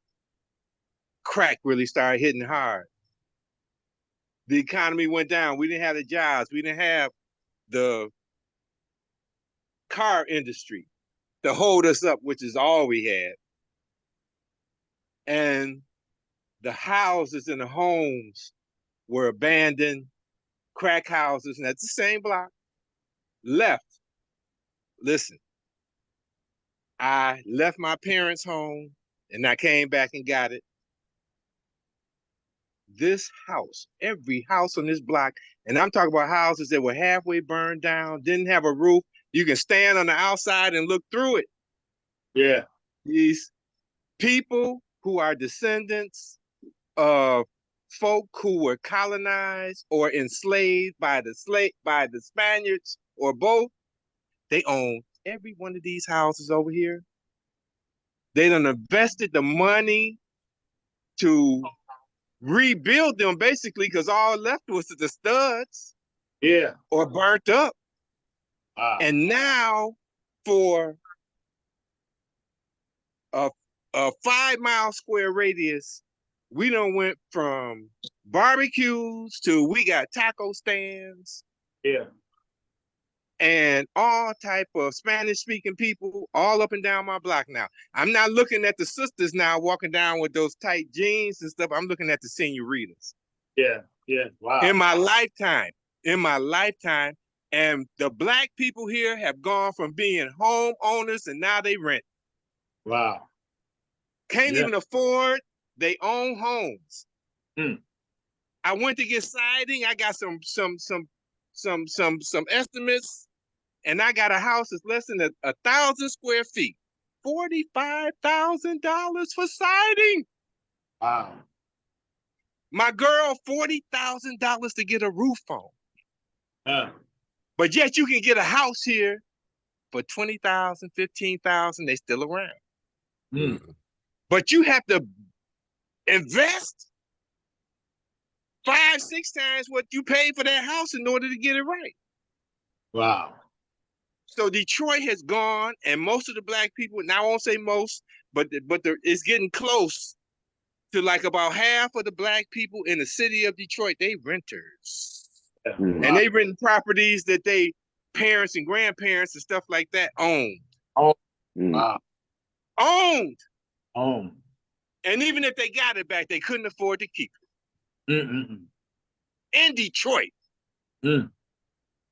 Speaker 7: crack really started hitting hard. The economy went down. We didn't have the jobs. We didn't have the car industry to hold us up, which is all we had. And the houses and the homes were abandoned, crack houses, and that's the same block, left. Listen, I left my parents' home and I came back and got it. This house, every house on this block, and I'm talking about houses that were halfway burned down, didn't have a roof. You can stand on the outside and look through it.
Speaker 2: Yeah.
Speaker 7: These people who are descendants of folk who were colonized or enslaved by the Spaniards or both, they own every one of these houses over here. They done invested the money to rebuild them basically, because all left was the studs.
Speaker 2: Yeah.
Speaker 7: Or burnt up.
Speaker 2: Wow.
Speaker 7: And now for a 5-mile square radius, we done went from barbecues to we got taco stands.
Speaker 2: Yeah.
Speaker 7: And all type of Spanish speaking people all up and down my block now. I'm not looking at the sisters now walking down with those tight jeans and stuff. I'm looking at the senoritas.
Speaker 2: Yeah. Yeah. Wow.
Speaker 7: In my lifetime, and the black people here have gone from being homeowners and now they rent.
Speaker 2: Wow.
Speaker 7: Can't even afford their own homes. I went to get siding. I got some estimates, and I got a house that's less than 1,000 square feet. $45,000 for siding.
Speaker 2: Wow.
Speaker 7: My girl, $40,000 to get a roof on. But yet you can get a house here for $20,000, $15,000. They still around. But you have to invest 5, 6 times what you paid for that house in order to get it right.
Speaker 2: Wow.
Speaker 7: So Detroit has gone, and most of the black people, now I won't say most, but it's getting close to like about half of the black people in the city of Detroit, they renters. And they rent properties that they parents and grandparents and stuff like that owned.
Speaker 2: Oh, wow.
Speaker 7: Owned.
Speaker 2: Owned.
Speaker 7: And even if they got it back, they couldn't afford to keep it. In Detroit.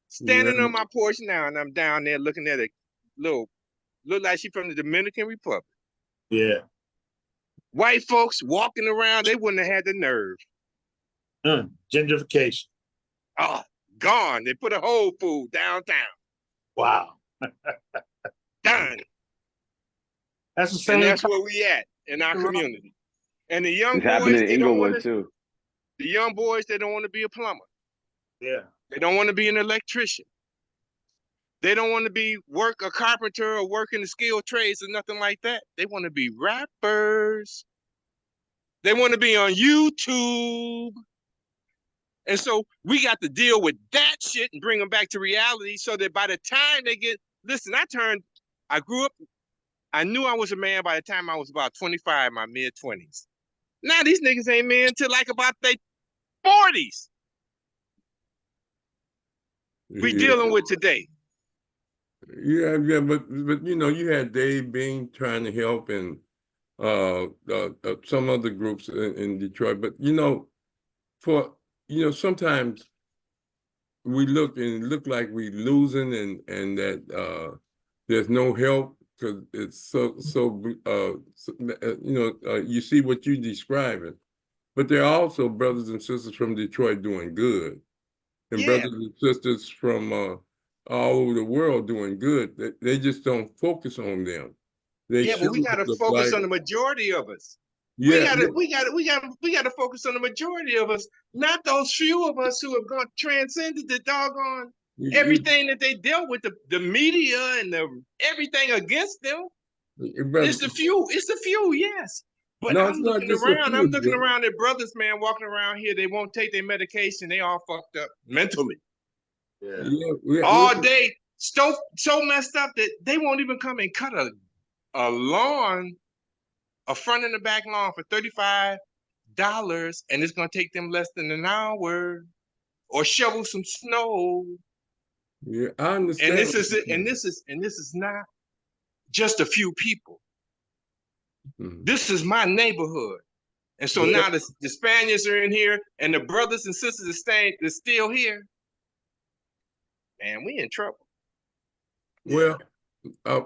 Speaker 7: Standing on my porch now, and I'm down there looking at a look like she from the Dominican Republic.
Speaker 2: Yeah.
Speaker 7: White folks walking around, they wouldn't have had the nerve.
Speaker 2: Gentrification.
Speaker 7: Oh, gone. They put a Whole Food downtown.
Speaker 2: Wow.
Speaker 7: Done.
Speaker 2: That's the same.
Speaker 7: And that's where we at in our community. And the young
Speaker 4: It's
Speaker 7: boys,
Speaker 4: happening in
Speaker 7: they don't want
Speaker 4: Inglewood
Speaker 7: to.
Speaker 4: too.
Speaker 7: The young boys, they don't want to be a plumber.
Speaker 2: Yeah.
Speaker 7: They don't want to be an electrician. They don't want to be work a carpenter or work in the skilled trades or nothing like that. They want to be rappers. They want to be on YouTube. And so we got to deal with that shit and bring them back to reality so that by the time they get, listen, I grew up, I knew I was a man by the time I was about 25, my mid-20s. Now these niggas ain't men till like about their 40s. We dealing with today.
Speaker 1: Yeah, but you know, you had Dave Bing trying to help and some other groups in Detroit. But you know, sometimes we look like we losing and that there's no help because it's you see what you describing. But there are also brothers and sisters from Detroit doing good, and brothers and sisters from all over the world doing good. They just don't focus on them.
Speaker 7: But we gotta focus on the majority of us.
Speaker 1: Yeah,
Speaker 7: we gotta focus on the majority of us, not those few of us who have gone transcended the doggone everything that they dealt with, the media and everything against them. It's the few, yes. But
Speaker 1: no,
Speaker 7: I'm looking around at brothers, man, walking around here. They won't take their medication. They all fucked up mentally. All day, so messed up that they won't even come and cut a lawn, a front and a back lawn for $35, and it's gonna take them less than an hour, or shovel some snow.
Speaker 1: Yeah, I understand.
Speaker 7: And this is not just a few people. This is my neighborhood. And so now the Spaniards are in here and the brothers and sisters are still here. Man, we in trouble.
Speaker 1: Well,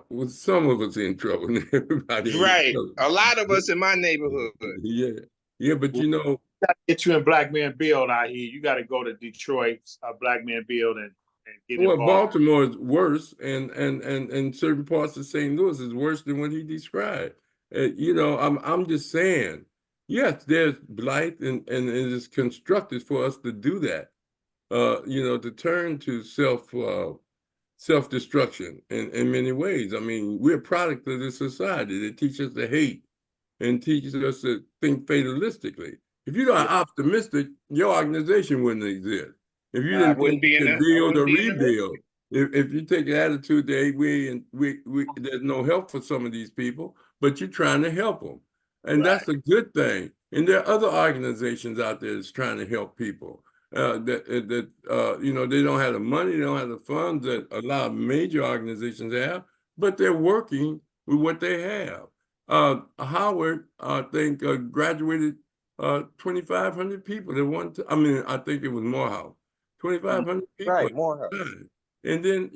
Speaker 1: with some of us in trouble. Everybody.
Speaker 7: Right. A lot of us in my neighborhood.
Speaker 1: Yeah, but you know.
Speaker 2: Get you in Black Men Build out here. You got to go to Detroit's Black Men Build and get involved.
Speaker 1: Well, Baltimore is worse, and certain parts of St. Louis is worse than what he described. I'm just saying, yes, there's blight, and it is constructed for us to do that. To turn to self-destruction in many ways. I mean, we're a product of this society that teaches us to hate and teaches us to think fatalistically. If you're not optimistic, your organization wouldn't exist. If you didn't think you could build or rebuild, if you take the attitude that there's no help for some of these people, but you're trying to help them, and that's a good thing. And there are other organizations out there that's trying to help people. They don't have the money, they don't have the funds that a lot of major organizations have, but they're working with what they have. Howard, I think, graduated 2,500 people. I think it was Morehouse. 2,500 people.
Speaker 7: Right, Morehouse.
Speaker 1: And then,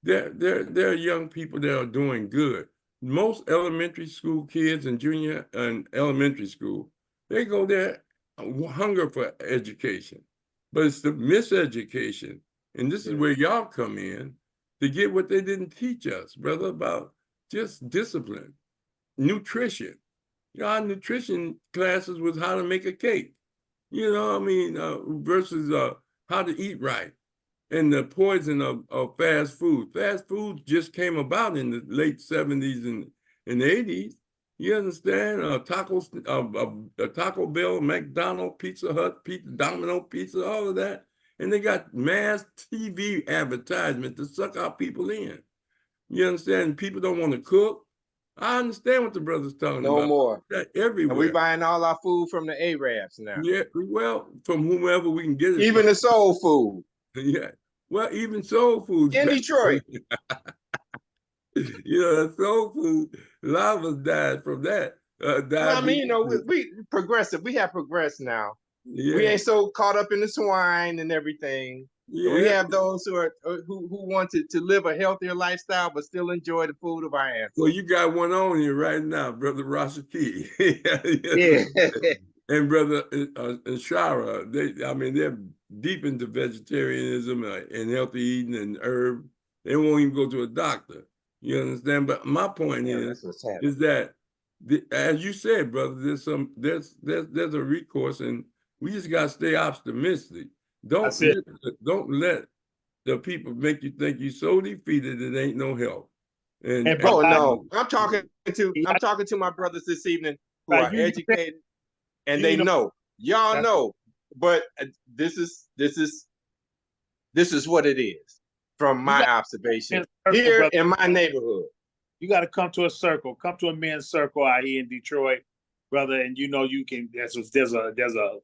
Speaker 1: there are young people that are doing good. Most elementary school kids and junior and elementary school, they go there hunger for education, but it's the miseducation, and this is where y'all come in to get what they didn't teach us, brother, about just discipline, nutrition. Our nutrition classes was how to make a cake, versus how to eat right, and the poison of fast food. Fast food just came about in the late 70s and 80s. You understand? Taco Bell, McDonald's, Pizza Hut, Domino Pizza, all of that. And they got mass TV advertisement to suck our people in. You understand? People don't want to cook. I understand what the brother's talking about.
Speaker 7: No more.
Speaker 1: That everywhere.
Speaker 7: And we buying all our food from the Arabs now.
Speaker 1: Yeah, well, from whomever we can get it.
Speaker 7: Even the soul food.
Speaker 1: Yeah. Well, even soul food.
Speaker 7: In Detroit.
Speaker 1: Soul food, a lot of us died from that.
Speaker 7: We progressive. We have progressed now.
Speaker 1: Yeah.
Speaker 7: We ain't so caught up in the swine and everything. Yeah. We have those who want to live a healthier lifestyle but still enjoy the food of our ancestors.
Speaker 1: Well, you got one on here right now, brother Rashaki. and brother Shara, I mean, they're deep into vegetarianism and healthy eating and herb. They won't even go to a doctor. You understand? But my point is that as you said, brother, there's a recourse, and we just gotta stay optimistic. Don't let the people make you think you're so defeated it ain't no help. And
Speaker 7: oh no, I'm talking to my brothers this evening who are educated and they know. Y'all know, but this is what it is from my observation here in my neighborhood.
Speaker 2: You got to come to a circle, come to a men's circle out here in Detroit, brother, and you know you can. There's a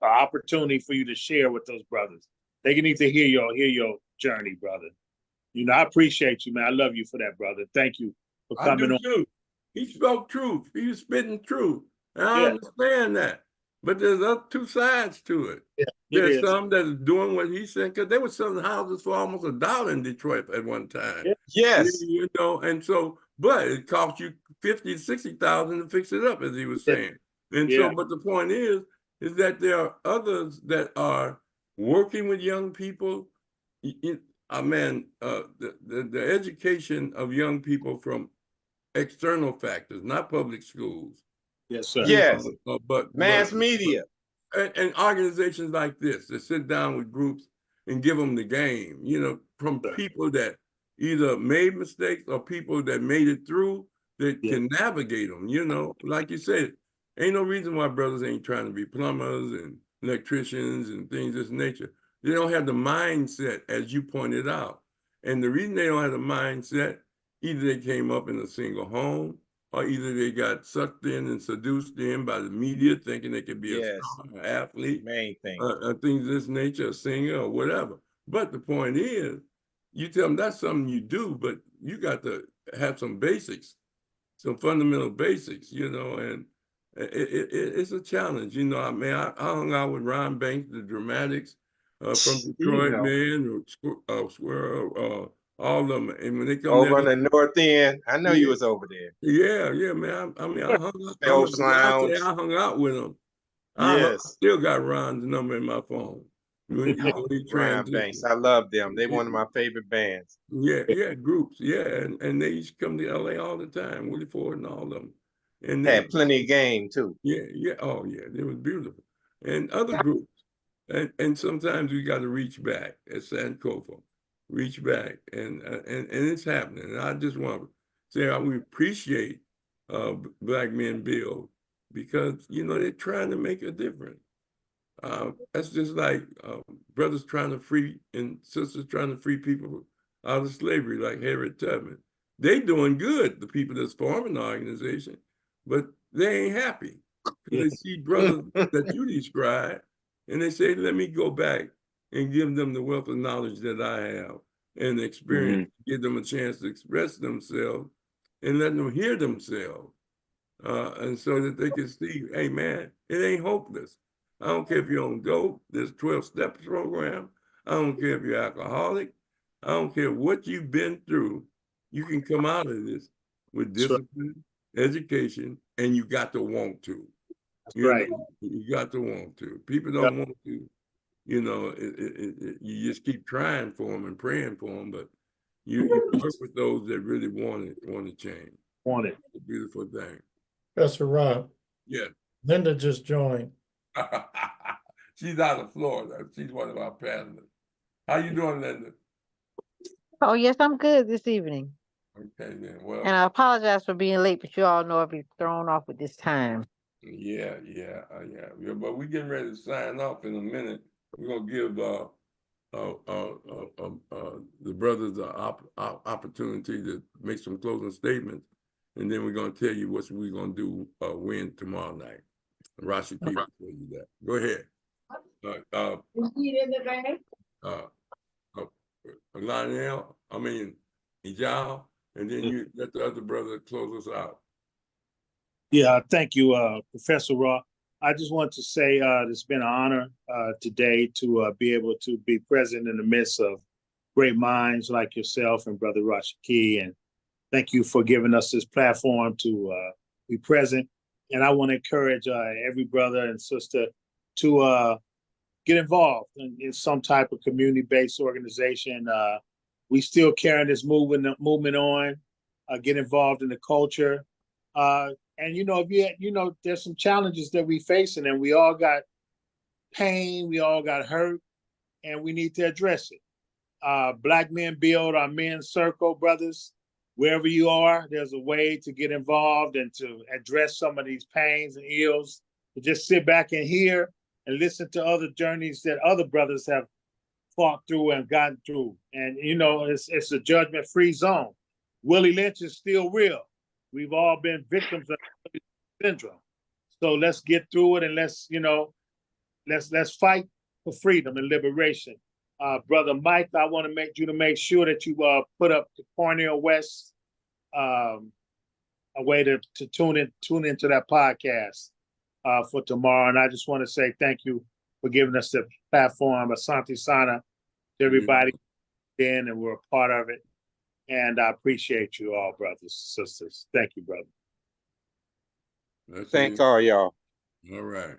Speaker 2: opportunity for you to share with those brothers. They need to hear your journey, brother. You know, I appreciate you, man. I love you for that, brother. Thank you for coming on.
Speaker 1: Too. He spoke truth. He was spitting truth. And I understand that. But there's two sides to it. Yeah, there's some that are doing what he said, because they were selling houses for almost $1 in Detroit at one time.
Speaker 7: Yes.
Speaker 1: You know, and so, but it cost you $50,000 to $60,000 to fix it up, as he was saying. And so, but the point is that there are others that are working with young people. The education of young people from external factors, not public schools.
Speaker 2: Yes, sir.
Speaker 7: Yes,
Speaker 1: but
Speaker 7: mass media
Speaker 1: and organizations like this that sit down with groups and give them the game. You know, from people that either made mistakes or people that made it through that can navigate them. You know, like you said, ain't no reason why brothers ain't trying to be plumbers and electricians and things of this nature. They don't have the mindset, as you pointed out. And the reason they don't have the mindset, either they came up in a single home, or either they got sucked in and seduced in by the media, thinking they could be a star, athlete,
Speaker 7: main thing,
Speaker 1: things of this nature, a singer or whatever. But the point is, you tell them that's something you do, but you got to have some basics, some fundamental basics, you know, and it's a challenge. You know, I mean, I hung out with Ron Banks, the Dramatics, from Detroit, man, all of them. And when they come
Speaker 7: over on the north end, I know you was over there.
Speaker 1: Yeah, man. I mean, I hung out with them. I still got Ron's number in my phone.
Speaker 7: Ron Banks, I love them. They one of my favorite bands.
Speaker 1: Yeah, groups. Yeah, and they used to come to LA all the time, Willie Ford and all of them. And they
Speaker 7: had plenty of game too.
Speaker 1: Yeah. Oh, yeah. It was beautiful. And other groups. And sometimes we got to reach back at Sankofa. Reach back, and it's happening. And I just want to say we appreciate Black Men Build, because you know they're trying to make a difference. That's just like brothers trying to free and sisters trying to free people out of slavery, like Harriet Tubman. They doing good, the people that's forming the organization, but they ain't happy. They see brothers that you described, and they say, "Let me go back and give them the wealth of knowledge that I have and experience, give them a chance to express themselves and let them hear themselves. And so that they can see, hey man, it ain't hopeless. I don't care if you're on dope, there's 12 steps program. I don't care if you're alcoholic. I don't care what you've been through. You can come out of this with discipline, education, and you got to want to. You got to want to. People don't want to. You know, you just keep trying for them and praying for them, but you work with those that really want to change.
Speaker 2: Want it.
Speaker 1: It's a beautiful thing.
Speaker 3: Professor Rahh.
Speaker 1: Yeah.
Speaker 3: Linda just joined.
Speaker 1: She's out of Florida. She's one of our panelists. How you doing, Linda?
Speaker 11: Oh, yes, I'm good this evening.
Speaker 1: Okay, then. Well,
Speaker 11: and I apologize for being late, but you all know I'll be thrown off with this time.
Speaker 1: Yeah. But we're getting ready to sign off in a minute. We're gonna give the brothers the opportunity to make some closing statements, and then we're gonna tell you what we're gonna do when tomorrow night. Rahh will tell you that. Go ahead. Lionel, Ijau, and then you let the other brother close us out.
Speaker 2: Yeah, thank you, Professor Rahh. I just want to say it's been an honor today to be able to be present in the midst of great minds like yourself and Brother Rahh. And thank you for giving us this platform to be present And I want to encourage every brother and sister to get involved in some type of community-based organization. We still carrying this movement on. Get involved in the culture. And if there's some challenges that we facing, and we all got pain, we all got hurt, and we need to address it. Black Men Build, our men's circle, brothers. Wherever you are, there's a way to get involved and to address some of these pains and ills. To just sit back and hear and listen to other journeys that other brothers have fought through and gotten through. And it's a judgment-free zone. Willie Lynch is still real. We've all been victims of syndrome. So let's get through it, and let's fight for freedom and liberation. Brother Mike, I want to make sure that you put up the Cornell West a way to tune into that podcast for tomorrow. And I just want to say thank you for giving us the platform. Asante Sana to everybody in, and we're a part of it. And I appreciate you all, brothers and sisters. Thank you, brother.
Speaker 10: Thank all y'all.
Speaker 1: All right.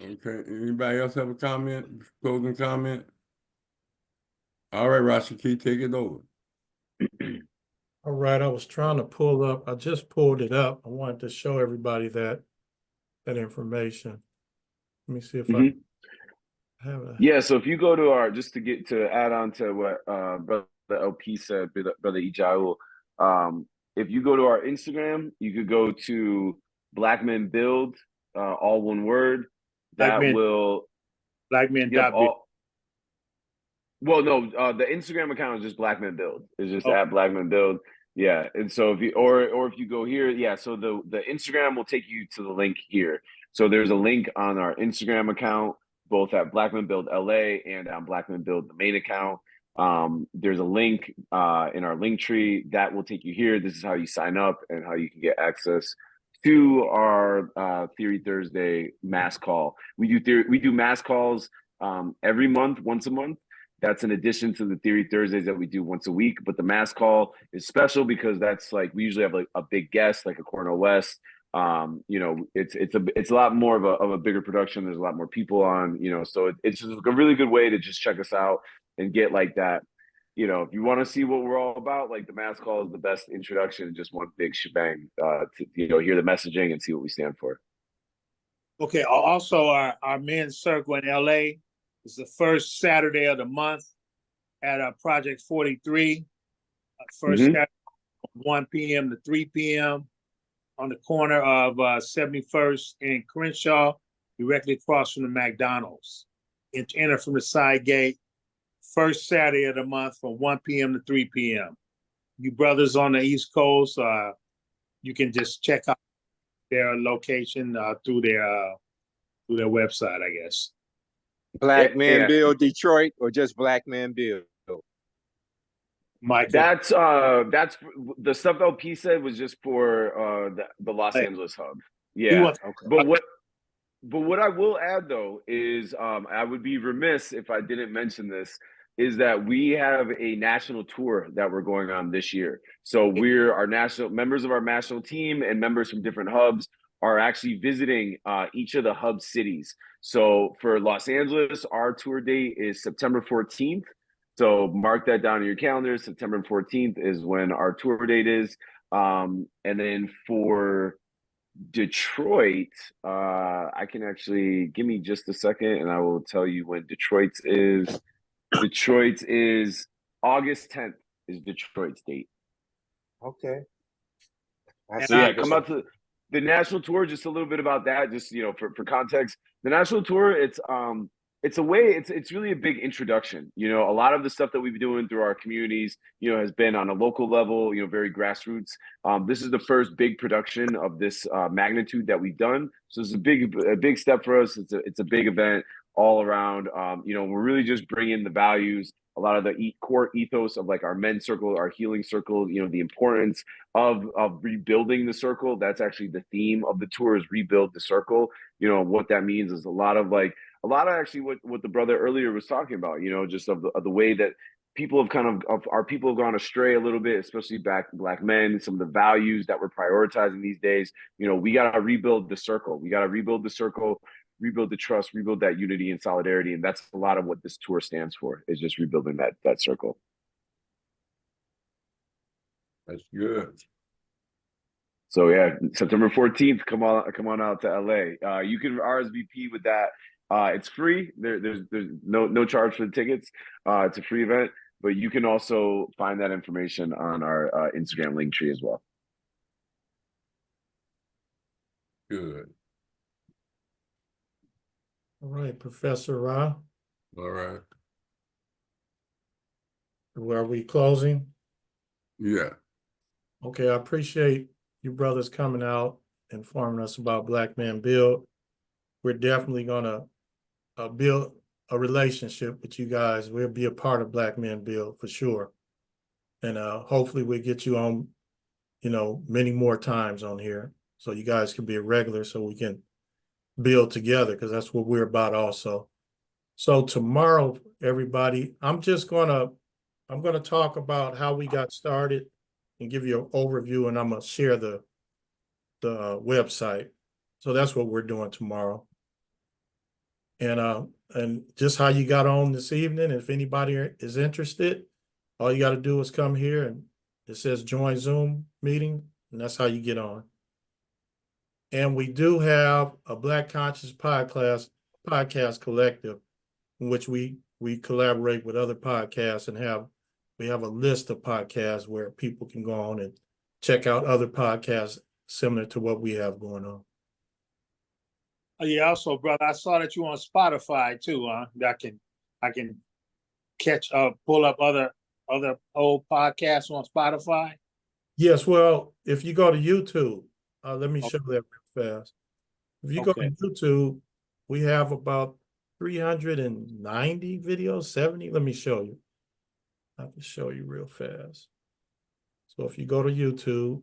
Speaker 1: Okay. Anybody else have a comment? Closing comment? All right, Rashiki, take it over.
Speaker 3: All right, I was trying to pull up. I just pulled it up. I wanted to show everybody that information. Let me see if I have it.
Speaker 4: Yeah, so if you go to our, just to add on to what Brother LP said, Brother Ijau, if you go to our Instagram, you could go to Black Men Build, all one word. That will
Speaker 2: Black Men.
Speaker 4: Well, no, the Instagram account is just Black Men Build. It's just at Black Men Build. Yeah, and so if you or if you go here, yeah, so the Instagram will take you to the link here. So there's a link on our Instagram account, both at Black Men Build LA and on Black Men Build, the main account. There's a link in our link tree that will take you here. This is how you sign up and how you can get access to our Theory Thursday mass call. We do mass calls every month, once a month. That's in addition to the Theory Thursdays that we do once a week. But the mass call is special because that's like, we usually have like a big guest, like a Cornel West. It's a lot more of a bigger production. There's a lot more people on, so it's just a really good way to just check us out and get like that. If you want to see what we're all about, like the mass call is the best introduction, just one big shebang to hear the messaging and see what we stand for.
Speaker 2: Okay. Also, our men's circle in LA is the first Saturday of the month at Project 43. First Saturday, 1 p.m. to 3 p.m. on the corner of 71st and Crenshaw, directly across from the McDonald's. Enter from the side gate. First Saturday of the month from 1 p.m. to 3 p.m. You brothers on the East Coast, you can just check out their location through their website, I guess.
Speaker 10: Black Men Build Detroit, or just Black Men Build?
Speaker 2: Mike,
Speaker 4: that's the stuff LP said was just for the Los Angeles hub. Yeah, okay. But what I will add though is I would be remiss if I didn't mention this, is that we have a national tour that we're going on this year. So we're members of our national team and members from different hubs are actually visiting each of the hub cities. So for Los Angeles, our tour date is September 14th. So mark that down in your calendar. September 14th is when our tour date is. And then for Detroit, I can actually, give me just a second and I will tell you when Detroit's is. Detroit's is August 10th is Detroit's date.
Speaker 10: Okay.
Speaker 4: So yeah, come out to the national tour. Just a little bit about that, just for context. The national tour, it's really a big introduction. A lot of the stuff that we've been doing through our communities, has been on a local level, very grassroots. This is the first big production of this magnitude that we've done. So it's a big step for us. It's a big event all around. We're really just bringing the values, a lot of the core ethos of like our men's circle, our healing circle, the importance of rebuilding the circle. That's actually the theme of the tour, is rebuild the circle. What that means is a lot of actually what the brother earlier was talking about, just of the way that people have our people have gone astray a little bit, especially black men, some of the values that we're prioritizing these days. You know, we got to rebuild the circle. We got to rebuild the circle, rebuild the trust, rebuild that unity and solidarity. And that's a lot of what this tour stands for, is just rebuilding that circle.
Speaker 1: That's good.
Speaker 4: So yeah, September 14th, come on out to LA. You can RSVP with that. It's free. There's no charge for the tickets. It's a free event, but you can also find that information on our Instagram link tree as well.
Speaker 1: Good.
Speaker 3: All right, Professor Rahh,
Speaker 1: All right.
Speaker 3: are we closing?
Speaker 1: Yeah.
Speaker 3: Okay, I appreciate you brothers coming out, informing us about Black Men Build. We're definitely gonna build a relationship with you guys. We'll be a part of Black Men Build for sure. And hopefully we'll get you on, you know, many more times on here so you guys can be a regular so we can build together, because that's what we're about also. So tomorrow, everybody, I'm gonna talk about how we got started and give you an overview, and I'm gonna share the website. So that's what we're doing tomorrow. And just how you got on this evening, if anybody is interested, all you got to do is come here and it says join Zoom meeting, and that's how you get on. And we do have a Black Conscious podcast collective in which we collaborate with other podcasts, and we have a list of podcasts where people can go on and check out other podcasts similar to what we have going on.
Speaker 2: Oh, yeah, also, brother, I saw that you on Spotify too, huh? I can catch pull up other old podcasts on Spotify.
Speaker 3: Yes, well, if you go to YouTube, let me show that real fast. If you go to YouTube, we have about 390 videos, 70. Let me show you. I can show you real fast. So if you go to YouTube,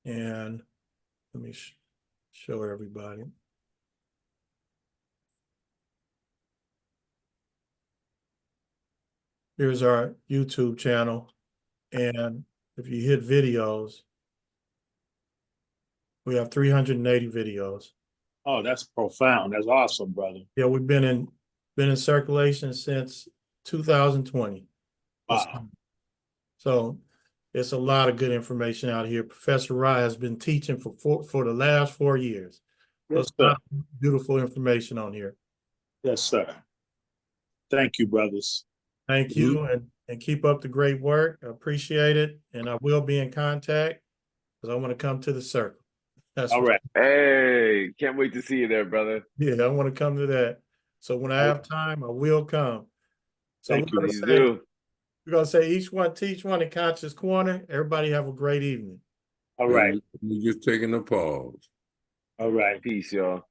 Speaker 3: and let me show everybody. Here's our YouTube channel. And if you hit videos, we have 380 videos.
Speaker 2: Oh, that's profound. That's awesome, brother.
Speaker 3: Yeah, we've been in circulation since 2020.
Speaker 2: Wow.
Speaker 3: So it's a lot of good information out here. Professor Rahh has been teaching for the last 4 years.
Speaker 2: Yes,
Speaker 3: so
Speaker 2: sir.
Speaker 3: Beautiful information on here.
Speaker 2: Yes, sir. Thank you, brothers.
Speaker 3: Thank you, and keep up the great work. I appreciate it, and I will be in contact because I want to come to the circle. That's
Speaker 2: all right.
Speaker 4: Hey, can't wait to see you there, brother.
Speaker 3: Yeah, I want to come to that. So when I have time, I will come. So
Speaker 2: Thank you.
Speaker 3: We're gonna say each one teach one in Conscious Corner. Everybody have a great evening.
Speaker 2: All right.
Speaker 1: We're just taking a pause.
Speaker 2: All right.
Speaker 4: Peace, y'all.